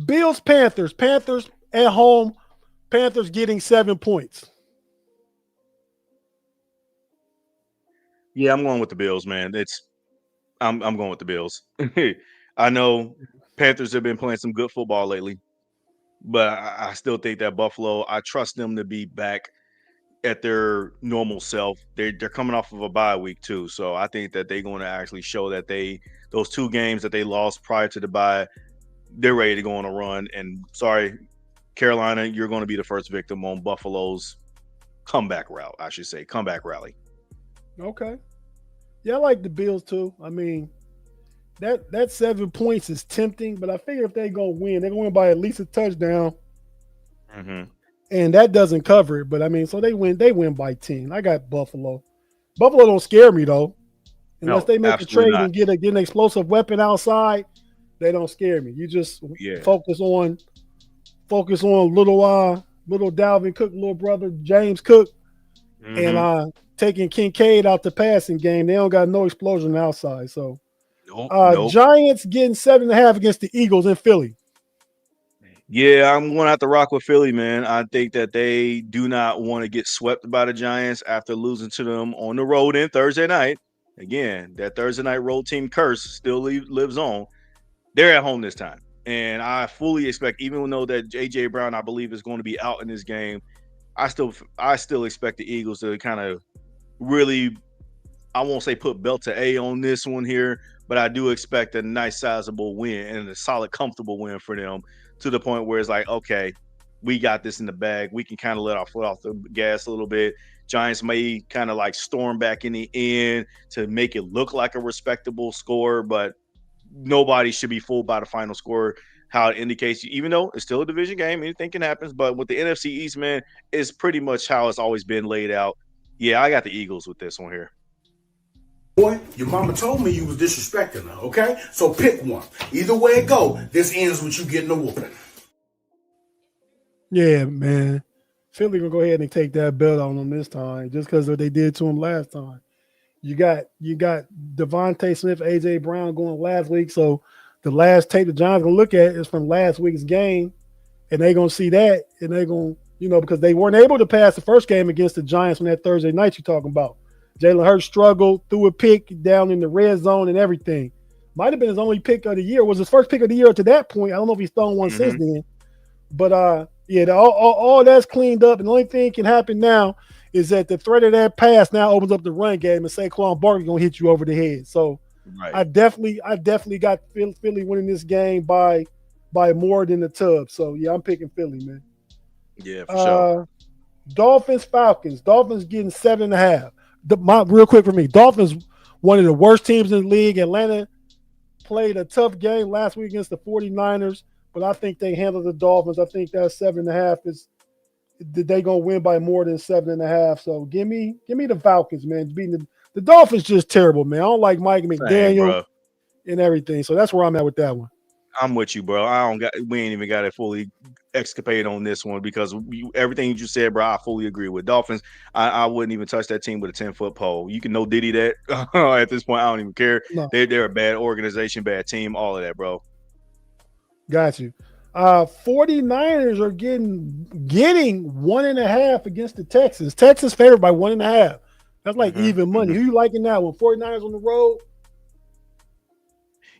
Bills, Panthers at home. Panthers getting 7 points. Yeah, I'm going with the Bills, man. I'm going with the Bills. I know Panthers have been playing some good football lately, but I still think that Buffalo, I trust them to be back at their normal self. They're coming off of a bye week too, so I think that they're going to actually show that those 2 games that they lost prior to the bye, they're ready to go on a run. And sorry, Carolina, you're going to be the first victim on Buffalo's comeback route, I should say, comeback rally. Okay. Yeah, I like the Bills too. I mean, that 7 points is tempting, but I figure if they're going to win, they're going to win by at least a touchdown. Mm-hmm. And that doesn't cover it. But, I mean, so they win by 10. I got Buffalo. Buffalo don't scare me, though. Unless they make a trade and get an explosive weapon outside, they don't scare me. You just focus on little Dalvin Cook, little brother James Cook, and taking Kincaid out the passing game. They don't got no explosion outside. So nope. Giants getting 7.5 against the Eagles in Philly. Yeah, I'm going to have to rock with Philly, man. I think that they do not want to get swept by the Giants after losing to them on the road in Thursday night. Again, that Thursday night road team curse still lives on. They're at home this time. And I fully expect, even though that A.J. Brown, I believe, is going to be out in this game, I still expect the Eagles to kind of really, I won't say put belt to A on this one here, but I do expect a nice sizable win and a solid, comfortable win for them, to the point where it's like, okay, we got this in the bag. We can kind of let our foot off the gas a little bit. Giants may kind of like storm back in the end to make it look like a respectable score, but nobody should be fooled by the final score, how it indicates, even though it's still a division game, anything can happen. But with the NFC East, man, it's pretty much how it's always been laid out. Yeah, I got the Eagles with this one here. Boy, your mama told me you was disrespecting her, okay? So pick one. Either way it go, this ends with you getting a whooping. Yeah, man. Philly gonna go ahead and take that belt on them this time, just because of what they did to him last time. You got Devontae Smith, A.J. Brown going last week, so the last tape the Giants gonna look at is from last week's game, and they gonna see that, and they gonna, because they weren't able to pass the first game against the Giants on that Thursday night you're talking about. Jalen Hurts struggled, threw a pick down in the red zone and everything. Might have been his only pick of the year. It was his first pick of the year to that point. I don't know if he's thrown one since then. But, all that's cleaned up. And the only thing can happen now is that the threat of that pass now opens up the run game, and Saquon Barkley going to hit you over the head. So I definitely got Philly winning this game by more than the Tub. So, yeah, I'm picking Philly, man. Yeah, for sure. Dolphins, Falcons. Dolphins getting 7.5. Real quick for me, Dolphins, one of the worst teams in the league. Atlanta played a tough game last week against the 49ers, but I think they handled the Dolphins. I think that 7.5 is they gonna win by more than 7.5. So give me the Falcons, man. Beating the Dolphins just terrible, man. I don't like Mike McDaniel and everything. So that's where I'm at with that one. I'm with you, bro. We ain't even got to fully escapade on this one because everything you said, bro, I fully agree with. Dolphins, I wouldn't even touch that team with a 10-foot pole. You can no Diddy that at this point. I don't even care. No. They're a bad organization, bad team, all of that, bro. Got you. 49ers are getting 1.5 against the Texans. Texas favored by 1.5. That's like even money. Who you liking that one? 49ers on the road?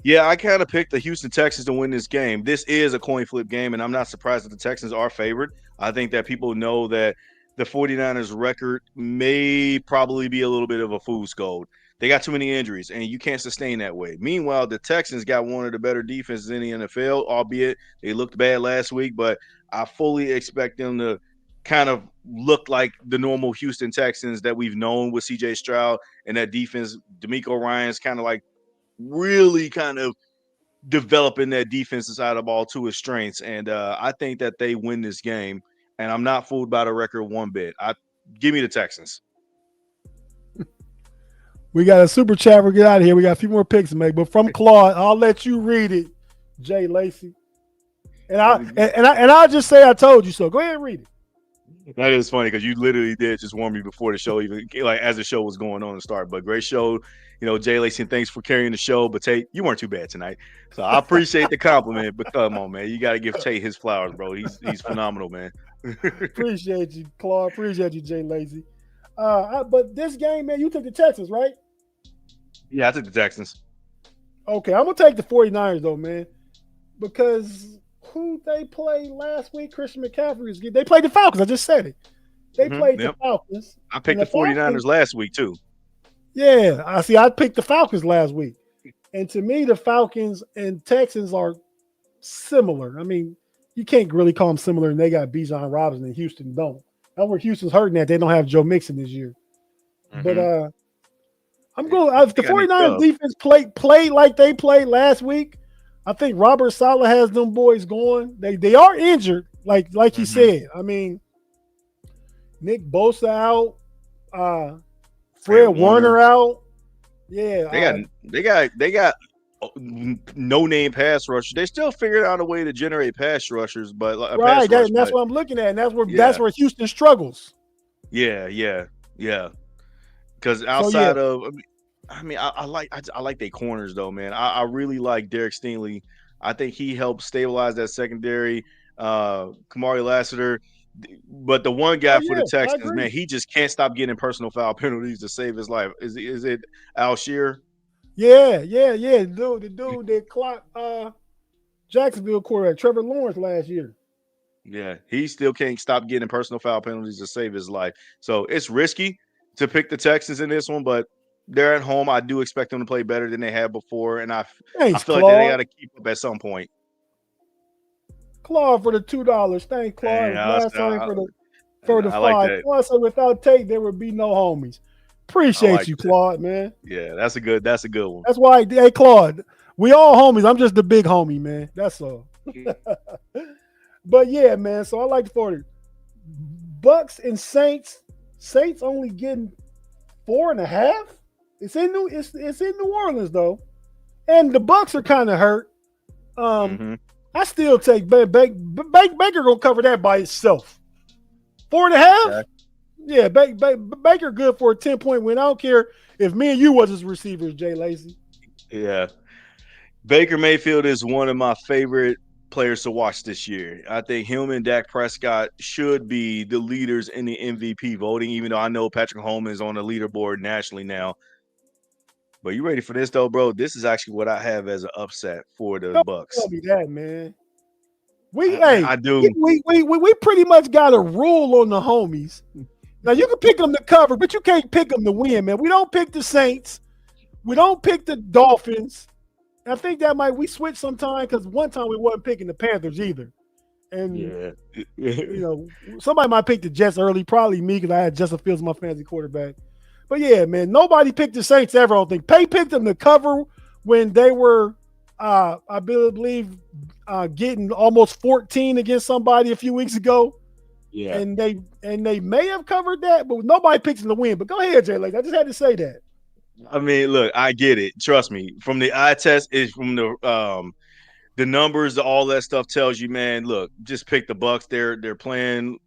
Yeah, I kind of picked the Houston Texans to win this game. This is a coin flip game, and I'm not surprised that the Texans are favored. I think that people know that the 49ers record may probably be a little bit of a fool's gold. They got too many injuries, and you can't sustain that way. Meanwhile, the Texans got one of the better defenses in the NFL, albeit they looked bad last week, but I fully expect them to kind of look like the normal Houston Texans that we've known with C.J. Stroud and that defense. D'Amico Ryan's kind of like really kind of developing that defensive side of the ball to his strengths, and I think that they win this game, and I'm not fooled by the record one bit. Give me the Texans. We got a super chat. We'll get out of here. We got a few more picks to make, but from Claude, I'll let you read it, Jay Lacy. And I'll just say I told you so. Go ahead and read it. That is funny because you literally did just warn me before the show, even like as the show was going on to start. But great show, Jay Lacy. Thanks for carrying the show. But Tate, you weren't too bad tonight, so I appreciate the compliment. But come on, man, you got to give Tate his flowers, bro. He's phenomenal, man. Appreciate you, Claude. Appreciate you, Jay Lacy. But this game, man, you took the Texans, right? Yeah, I took the Texans. Okay, I'm gonna take the 49ers though, man, because who they played last week? Christian McCaffrey they played the Falcons. I just said it. They played the Falcons. I picked the 49ers last week too. Yeah, I picked the Falcons last week, and to me, the Falcons and Texans are similar. I mean, you can't really call them similar, and they got Bijan Robinson and Houston don't. That's where Houston's hurting at. They don't have Joe Mixon this year, but I'm going. If the 49ers defense played like they played last week, I think Robert Saleh has them boys going. They are injured, like you said. I mean, Nick Bosa out, Fred Warner out. Yeah, they got no name pass rushers. They still figured out a way to generate pass rushers, but that's what I'm looking at, and that's where Houston struggles. Yeah. Because outside of, I like their corners though, man. I really like Derek Stingley. I think he helped stabilize that secondary. Kamari Lassiter, but the one guy for the Texans, man, he just can't stop getting personal foul penalties to save his life. Is it Alshire? Yeah. The dude that clocked Jacksonville quarterback Trevor Lawrence last year. Yeah, he still can't stop getting personal foul penalties to save his life. So it's risky to pick the Texans in this one, but they're at home. I do expect them to play better than they have before, and I feel like they got to keep up at some point. Claude for the $2. Thanks, Claude. Last time for the $5. Like Claude said without Tate, there would be no homies. Appreciate you, Claude, man. Yeah, that's a good one. That's why, hey, Claude, we all homies. I'm just the big homie, man. That's all. But yeah, man. So I like the 40. Bucks and Saints. Saints only getting 4.5. It's in New Orleans though, and the Bucks are kind of hurt. I still take Baker gonna cover that by itself. 4.5. Yeah, Baker good for a 10-point win. I don't care if me and you was his receivers, Jay Lacy. Yeah, Baker Mayfield is one of my favorite players to watch this year. I think him and Dak Prescott should be the leaders in the MVP voting, even though I know Patrick Mahomes is on the leaderboard nationally now. But you ready for this though, bro? This is actually what I have as an upset for the Bucks. Tell me that, man. I do. We pretty much got a rule on the homies. Now you can pick them to cover, but you can't pick them to win, man. We don't pick the Saints. We don't pick the Dolphins. I think that we switch sometime because one time we wasn't picking the Panthers either. And somebody might pick the Jets early, probably me because I had Justin Fields my fantasy quarterback. But yeah, man, nobody picked the Saints ever. I don't think Pay picked them to cover when they were, I believe, getting almost 14 against somebody a few weeks ago. Yeah, and they may have covered that, but nobody picked them to win. But go ahead, Jay. I just had to say that. I mean, look, I get it. Trust me. From the eye test, is from the the numbers, all that stuff tells you, man, look, just pick the Bucks. They're playing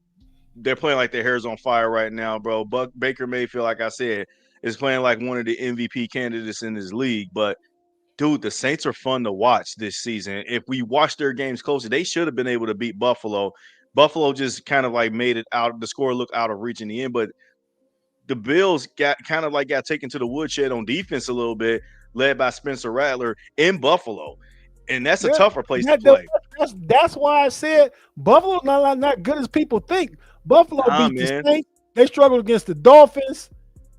like their hair's on fire right now, bro. Baker Mayfield, like I said, is playing like one of the MVP candidates in this league. But dude, the Saints are fun to watch this season. If we watch their games closer, they should have been able to beat Buffalo. Buffalo just kind of like made it out. The score looked out of reach in the end, but the Bills got taken to the woodshed on defense a little bit, led by Spencer Rattler in Buffalo. And that's a tougher place to play. That's why I said Buffalo's not good as people think. Buffalo beat the Saints. They struggled against the Dolphins.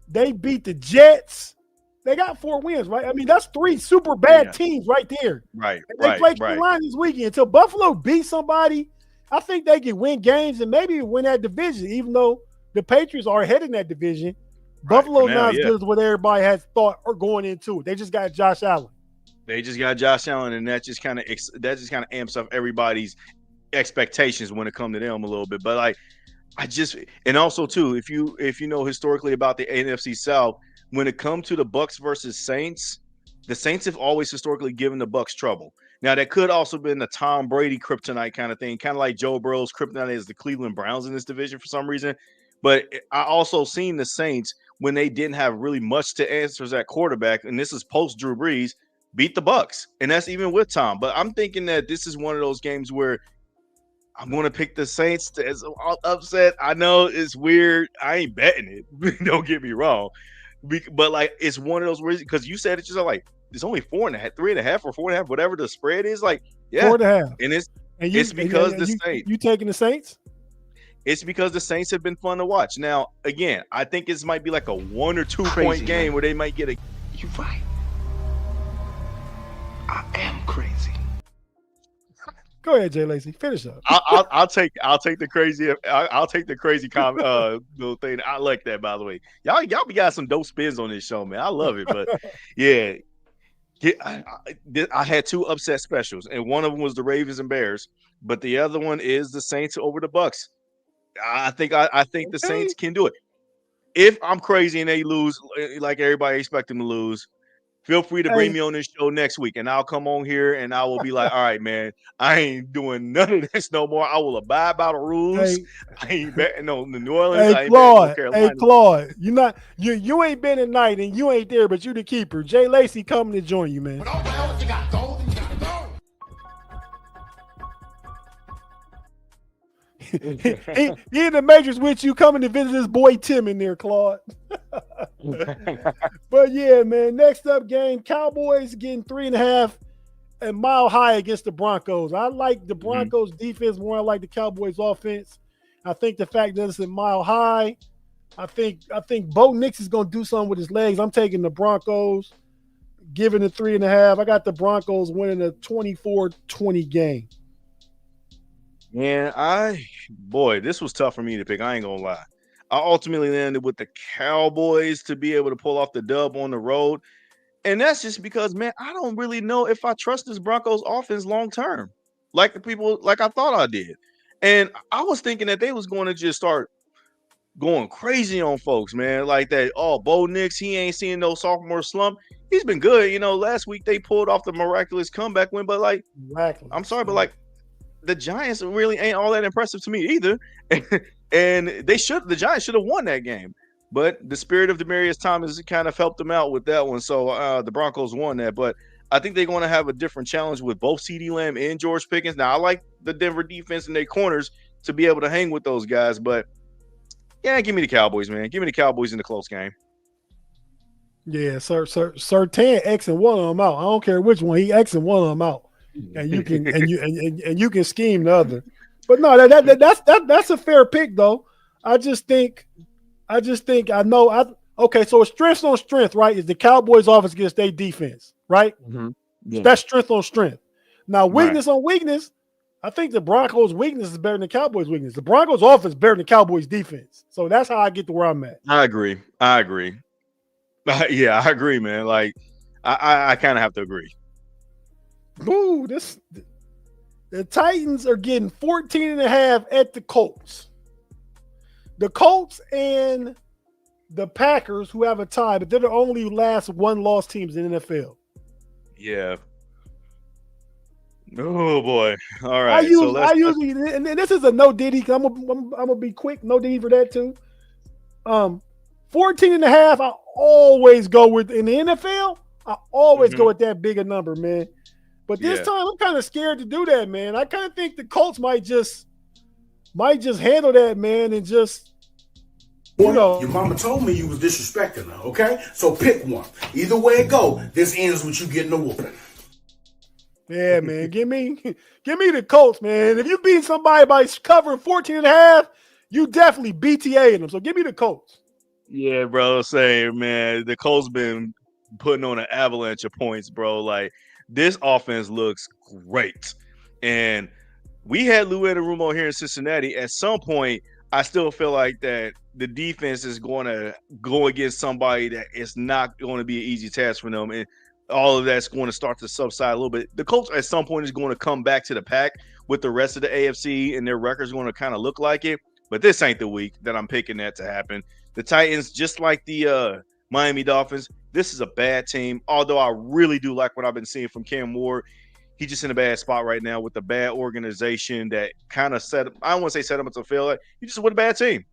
They beat the Jets. They got 4 wins, right? I mean, that's 3 super bad teams right there. Right. And they play Carolina this weekend. Until Buffalo beat somebody, I think they can win games and maybe win that division, even though the Patriots are ahead in that division. Buffalo's not as good as what everybody has thought or going into it. They just got Josh Allen. And that just kind of amps up everybody's expectations when it comes to them a little bit. But like, and also too, if you know historically about the NFC South, when it comes to the Bucks versus Saints, the Saints have always historically given the Bucks trouble. Now that could also been the Tom Brady kryptonite kind of thing, kind of like Joe Burrow's kryptonite is the Cleveland Browns in this division for some reason. But I also seen the Saints when they didn't have really much to answer at quarterback, and this is post Drew Brees, beat the Bucks, and that's even with Tom. But I'm thinking that this is one of those games where I'm going to pick the Saints as an upset. I know it's weird. I ain't betting it. Don't get me wrong. But like, it's one of those reasons because you said it yourself, like it's only 4.5, 3.5 or 4.5, whatever the spread is. Like, yeah, 4.5, and it's because the Saints. You taking the Saints? It's because the Saints have been fun to watch. Now, again, I think this might be like a 1 or 2 point game where they might get a. You're right. I am crazy. Go ahead, Jay Lacy. Finish up. I'll take the crazy. I'll take the crazy little thing. I like that, by the way. Y'all be got some dope spins on this show, man. I love it. But yeah, I had 2 upset specials, and one of them was the Ravens and Bears, but the other one is the Saints over the Bucks. I think the Saints can do it. If I'm crazy and they lose, like everybody expect them to lose, feel free to bring me on this show next week, and I'll come on here and I will be like, all right, man, I ain't doing none of this no more. I will abide by the rules. I ain't betting on the New Orleans. Hey, Claude. Hey, Claude. You ain't been at night and you ain't there, but you the keeper. Jay Lacy coming to join you, man. he in the Matrix with you, coming to visit his boy Tim in there, Claude. But yeah, man, next up game, Cowboys getting 3.5 and Mile High against the Broncos. I like the Broncos defense more. I like the Cowboys offense. I think the fact that it's in Mile High, I think Bo Nix is going to do something with his legs. I'm taking the Broncos, giving it 3.5. I got the Broncos winning a 24-20 game. Yeah, this was tough for me to pick. I ain't gonna lie. I ultimately landed with the Cowboys to be able to pull off the dub on the road. And that's just because, man, I don't really know if I trust this Broncos offense long term. Like I thought I did. And I was thinking that they was going to just start going crazy on folks, man. Like that, Bo Nix, he ain't seeing no sophomore slump. He's been good. Last week they pulled off the miraculous comeback win, but like, I'm sorry, but like, the Giants really ain't all that impressive to me either. And the Giants should have won that game. But the spirit of Demaryius Thomas kind of helped them out with that one. So the Broncos won that. But I think they're going to have a different challenge with both CeeDee Lamb and George Pickens. Now, I like the Denver defense and their corners to be able to hang with those guys. But, yeah, give me the Cowboys, man. Give me the Cowboys in the close game. Yeah, Surtain Xing one of them out. I don't care which one. He Xing one of them out. And you can and you can scheme the other, but no, that's a fair pick though. I just think I know. Okay, so it's strength on strength, right? Is the Cowboys' offense against their defense, right? Mm-hmm. Yeah. That's strength on strength. Now weakness on weakness, I think the Broncos' weakness is better than the Cowboys' weakness. The Broncos' offense is better than the Cowboys' defense. So that's how I get to where I'm at. I agree. Yeah, I agree, man. Like I kind of have to agree. Boo, the Titans are getting 14.5 at the Colts. The Colts and the Packers, who have a tie, but they're the only last one-loss teams in the NFL. Yeah. Oh boy. All I right. So let's usually, and this is a no Diddy. I'm gonna be quick. No Diddy for that too. 14 and a half. I always go with in the NFL. I always go with that bigger number, man. But this time, I'm kind of scared to do that, man. I kind of think the Colts might just handle that, man, and just Boy, your mama told me you was disrespecting her, okay? So pick one. Either way it go, this ends with you getting a whooping. Yeah, man. give me the Colts, man. If you beat somebody by covering 14 and a half, you definitely BTA in them. So give me the Colts. Yeah, bro. Same, man. The Colts been putting on an avalanche of points, bro. Like this offense looks great. And we had Lou Anarumo here in Cincinnati. At some point, I still feel like that the defense is going to go against somebody that it's not going to be an easy task for them. And all of that's going to start to subside a little bit. The Colts at some point is going to come back to the pack with the rest of the AFC, and their record's going to kind of look like it. But this ain't the week that I'm picking that to happen. The Titans, just like the Miami Dolphins, this is a bad team. Although I really do like what I've been seeing from Cam Ward. He's just in a bad spot right now with a bad organization that kind of set – I don't want to say set him up to fail. He's just with a bad team.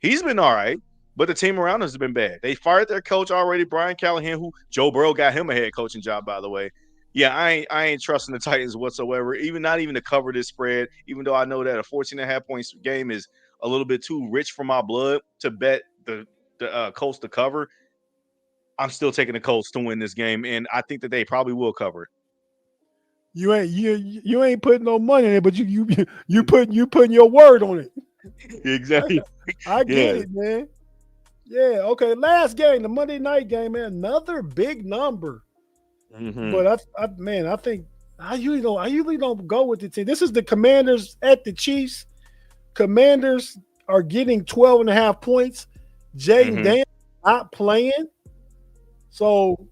He's been all right, but the team around us has been bad. They fired their coach already, Brian Callahan, who Joe Burrow got him a head coaching job, by the way. Yeah, I ain't trusting the Titans whatsoever, not even to cover this spread, even though I know that a 14.5 points game is a little bit too rich for my blood to bet the Colts to cover. I'm still taking the Colts to win this game, and I think that they probably will cover it. You ain't putting no money in it, but you putting your word on it. Exactly. I get it, man. Yeah, okay. Last game, the Monday night game, man. Another big number. But I think I usually don't go with the team. This is the Commanders at the Chiefs. Commanders are getting 12.5 points. Jaden Daniels not playing. So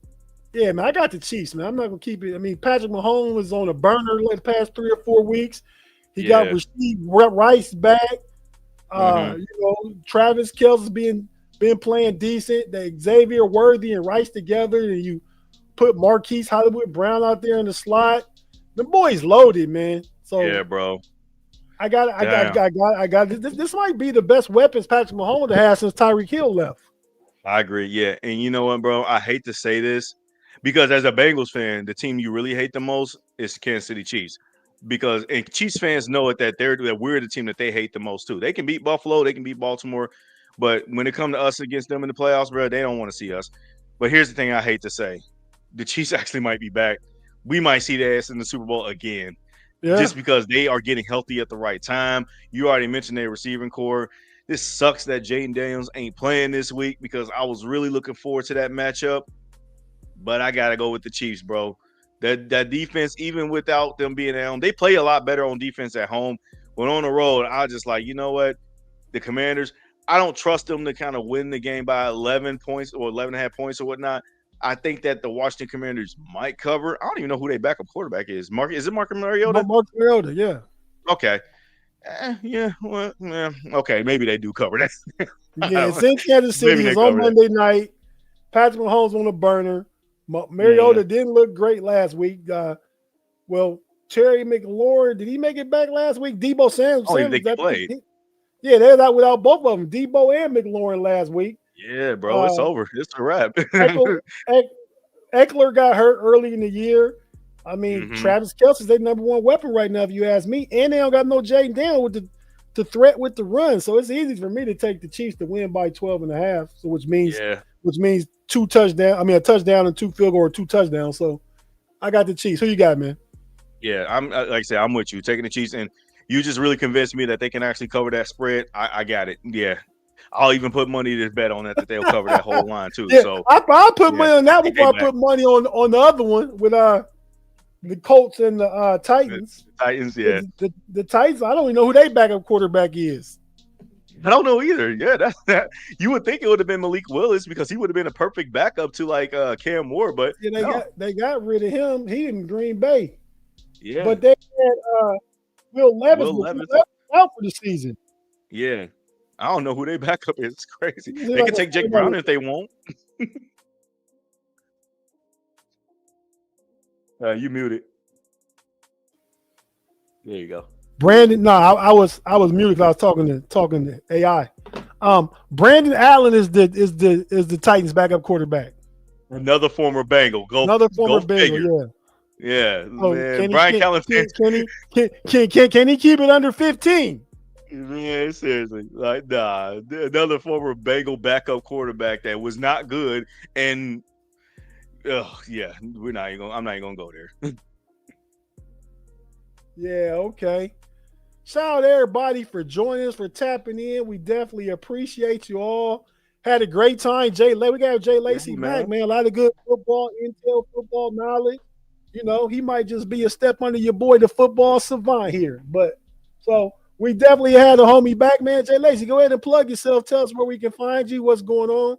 yeah, man, I got the Chiefs, man. I'm not gonna keep it. I mean, Patrick Mahomes was on a burner the past 3 or 4 weeks. He got Rasheed Rice back. Travis Kelce's been playing decent. They Xavier Worthy and Rice together, and you put Marquise Hollywood Brown out there in the slot. The boy's loaded, man. So yeah, bro. I got this might be the best weapons Patrick Mahomes has since Tyreek Hill left. I agree. Yeah, and you know what, bro? I hate to say this. Because as a Bengals fan, the team you really hate the most is Kansas City Chiefs. Because and Chiefs fans know it that we're the team that they hate the most too. They can beat Buffalo, they can beat Baltimore, but when it comes to us against them in the playoffs, bro, they don't want to see us. But here's the thing I hate to say: the Chiefs actually might be back. We might see their ass in the Super Bowl again, just because they are getting healthy at the right time. You already mentioned their receiving core. This sucks that Jaden Daniels ain't playing this week because I was really looking forward to that matchup. But I gotta go with the Chiefs, bro. That defense, even without them being at home, they play a lot better on defense at home. When on the road, I just like, you know what? The Commanders, I don't trust them to kind of win the game by 11 points or 11.5 points or whatnot. I think that the Washington Commanders might cover. I don't even know who their backup quarterback is. Is it Marcus Mariota? Marcus Mariota, yeah. Okay. Okay, maybe they do cover that. Yeah, it's in Kansas City. It's on Monday night. Patrick Mahomes on the burner. Mariota didn't look great last week. Terry McLaurin, did he make it back last week? Debo Samuel. They played. They're out without both of them, Debo and McLaurin last week. Yeah, bro, it's over. It's a wrap. Eckler got hurt early in the year. I mean, Travis Kelce's their number one weapon right now, if you ask me. And they don't got no Jaden Daniels with the threat with the run. So it's easy for me to take the Chiefs to win by 12.5. So which means a touchdown and 2 field goal or 2 touchdowns. So I got the Chiefs. Who you got, man? Yeah, I'm like I said, I'm with you taking the Chiefs, and you just really convinced me that they can actually cover that spread. I got it. Yeah, I'll even put money to bet on that they'll cover that whole line too. Yeah, so I'll put money on that before I put money on the other one with the Colts and the Titans. The Titans, yeah. The Titans, I don't even know who their backup quarterback is. I don't know either. Yeah, that's that. You would think it would have been Malik Willis because he would have been a perfect backup to like Cam Moore, but they got rid of him. He in Green Bay. Yeah, but they had Will Levis out for the season. Yeah, I don't know who their backup is. It's crazy. They can take Jake Brown if they want. You muted. There you go. Brandon, no, I was muted because I was talking to AI. Brandon Allen is the Titans backup quarterback. Another former Bengal. Another former Bengal, figure. Yeah, man. Brian Callen. Can he keep it under 15? Man, seriously, like nah. Another former Bengal backup quarterback that was not good, and yeah, I'm not even gonna go there. Yeah, okay. Shout out to everybody for joining us, for tapping in. We definitely appreciate you all. Had a great time. We got Jay Lacy back, man. A lot of good football intel, football knowledge. You know, he might just be a step under your boy, the football savant here. But so we definitely had a homie back, man. Jay Lacy, go ahead and plug yourself. Tell us where we can find you, what's going on.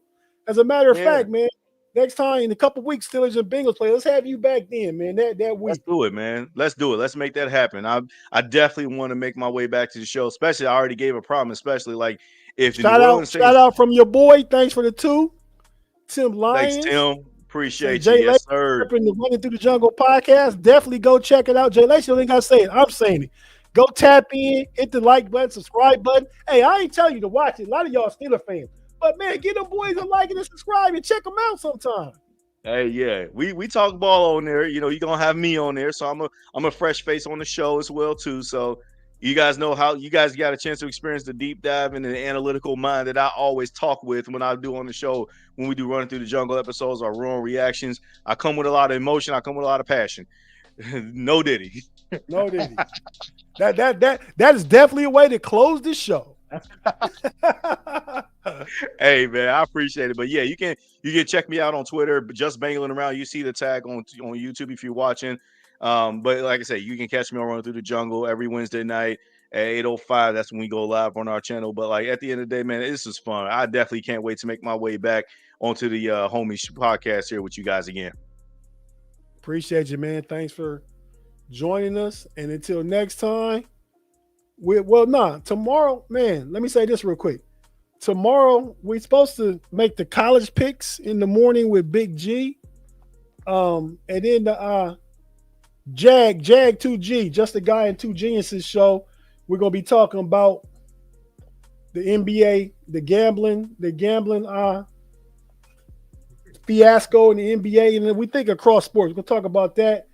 As a matter of fact, man, next time in a couple of weeks, Steelers and Bengals play. Let's have you back then, man. That week. Let's do it, man. Let's do it. Let's make that happen. I definitely want to make my way back to the show. Especially, I already gave a promise. Especially like if shout out from your boy. Thanks for the 2, Tim Lyons. Thanks, Tim. Appreciate Jay you, yes, sir. The Running Through the Jungle podcast. Definitely go check it out. Jay Lacy, you ain't got to say it. I'm saying it. Go tap in, hit the like button, subscribe button. Hey, I ain't telling you to watch it. A lot of y'all Steelers fans. But, man, get them boys a like and a subscribe and check them out sometime. Hey, yeah, we talk ball on there. You know, you're going to have me on there. So I'm a fresh face on the show as well, too. So you guys know how you guys got a chance to experience the deep dive and the analytical mind that I always talk with when I do on the show, when we do Running Through the Jungle episodes or Raw reactions. I come with a lot of emotion. I come with a lot of passion. No Diddy. No Diddy. That is definitely a way to close this show. Hey, man, I appreciate it. But yeah, you can check me out on Twitter, just bangling around. You see the tag on YouTube if you're watching. But like I said, you can catch me on Running Through the Jungle every Wednesday night at 8:05. That's when we go live on our channel. But like at the end of the day, man, this is fun. I definitely can't wait to make my way back onto the Homie podcast here with you guys again. Appreciate you, man. Thanks for joining us. And until next time, tomorrow, man, let me say this real quick. Tomorrow, we're supposed to make the college picks in the morning with Big G. And then the Jag 2G, just a guy in 2 Geniuses show. We're gonna be talking about the NBA, the gambling fiasco in the NBA, and then we think across sports. We're gonna talk about that.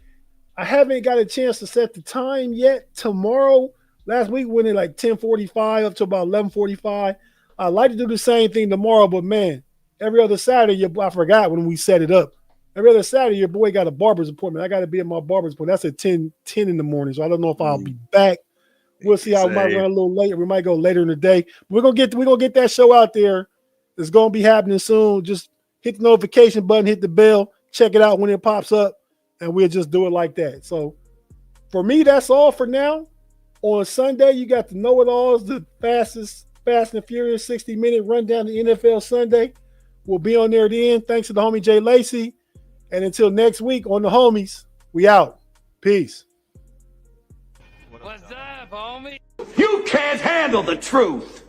I haven't got a chance to set the time yet. Tomorrow, last week we went in like 10:45 up to about 11:45. I'd like to do the same thing tomorrow, but man, every other Saturday, I forgot when we set it up. Every other Saturday, your boy got a barber's appointment. I got to be at my barber's appointment. That's at 10 in the morning, so I don't know if I'll be back. We'll see how we might run a little later. We might go later in the day. We're gonna get that show out there. It's gonna be happening soon. Just hit the notification button, hit the bell, check it out when it pops up, and we'll just do it like that. So for me, that's all for now. On Sunday, you got the KnoItAllz, the Fast and Furious 60-minute rundown of NFL Sunday. We'll be on there then. Thanks to the homie Jay Lacy. And until next week on the homies, we out. Peace. What's up, homie? You can't handle the truth.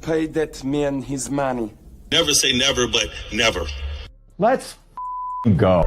Pay that man his money. Never say never, but never. Let's go.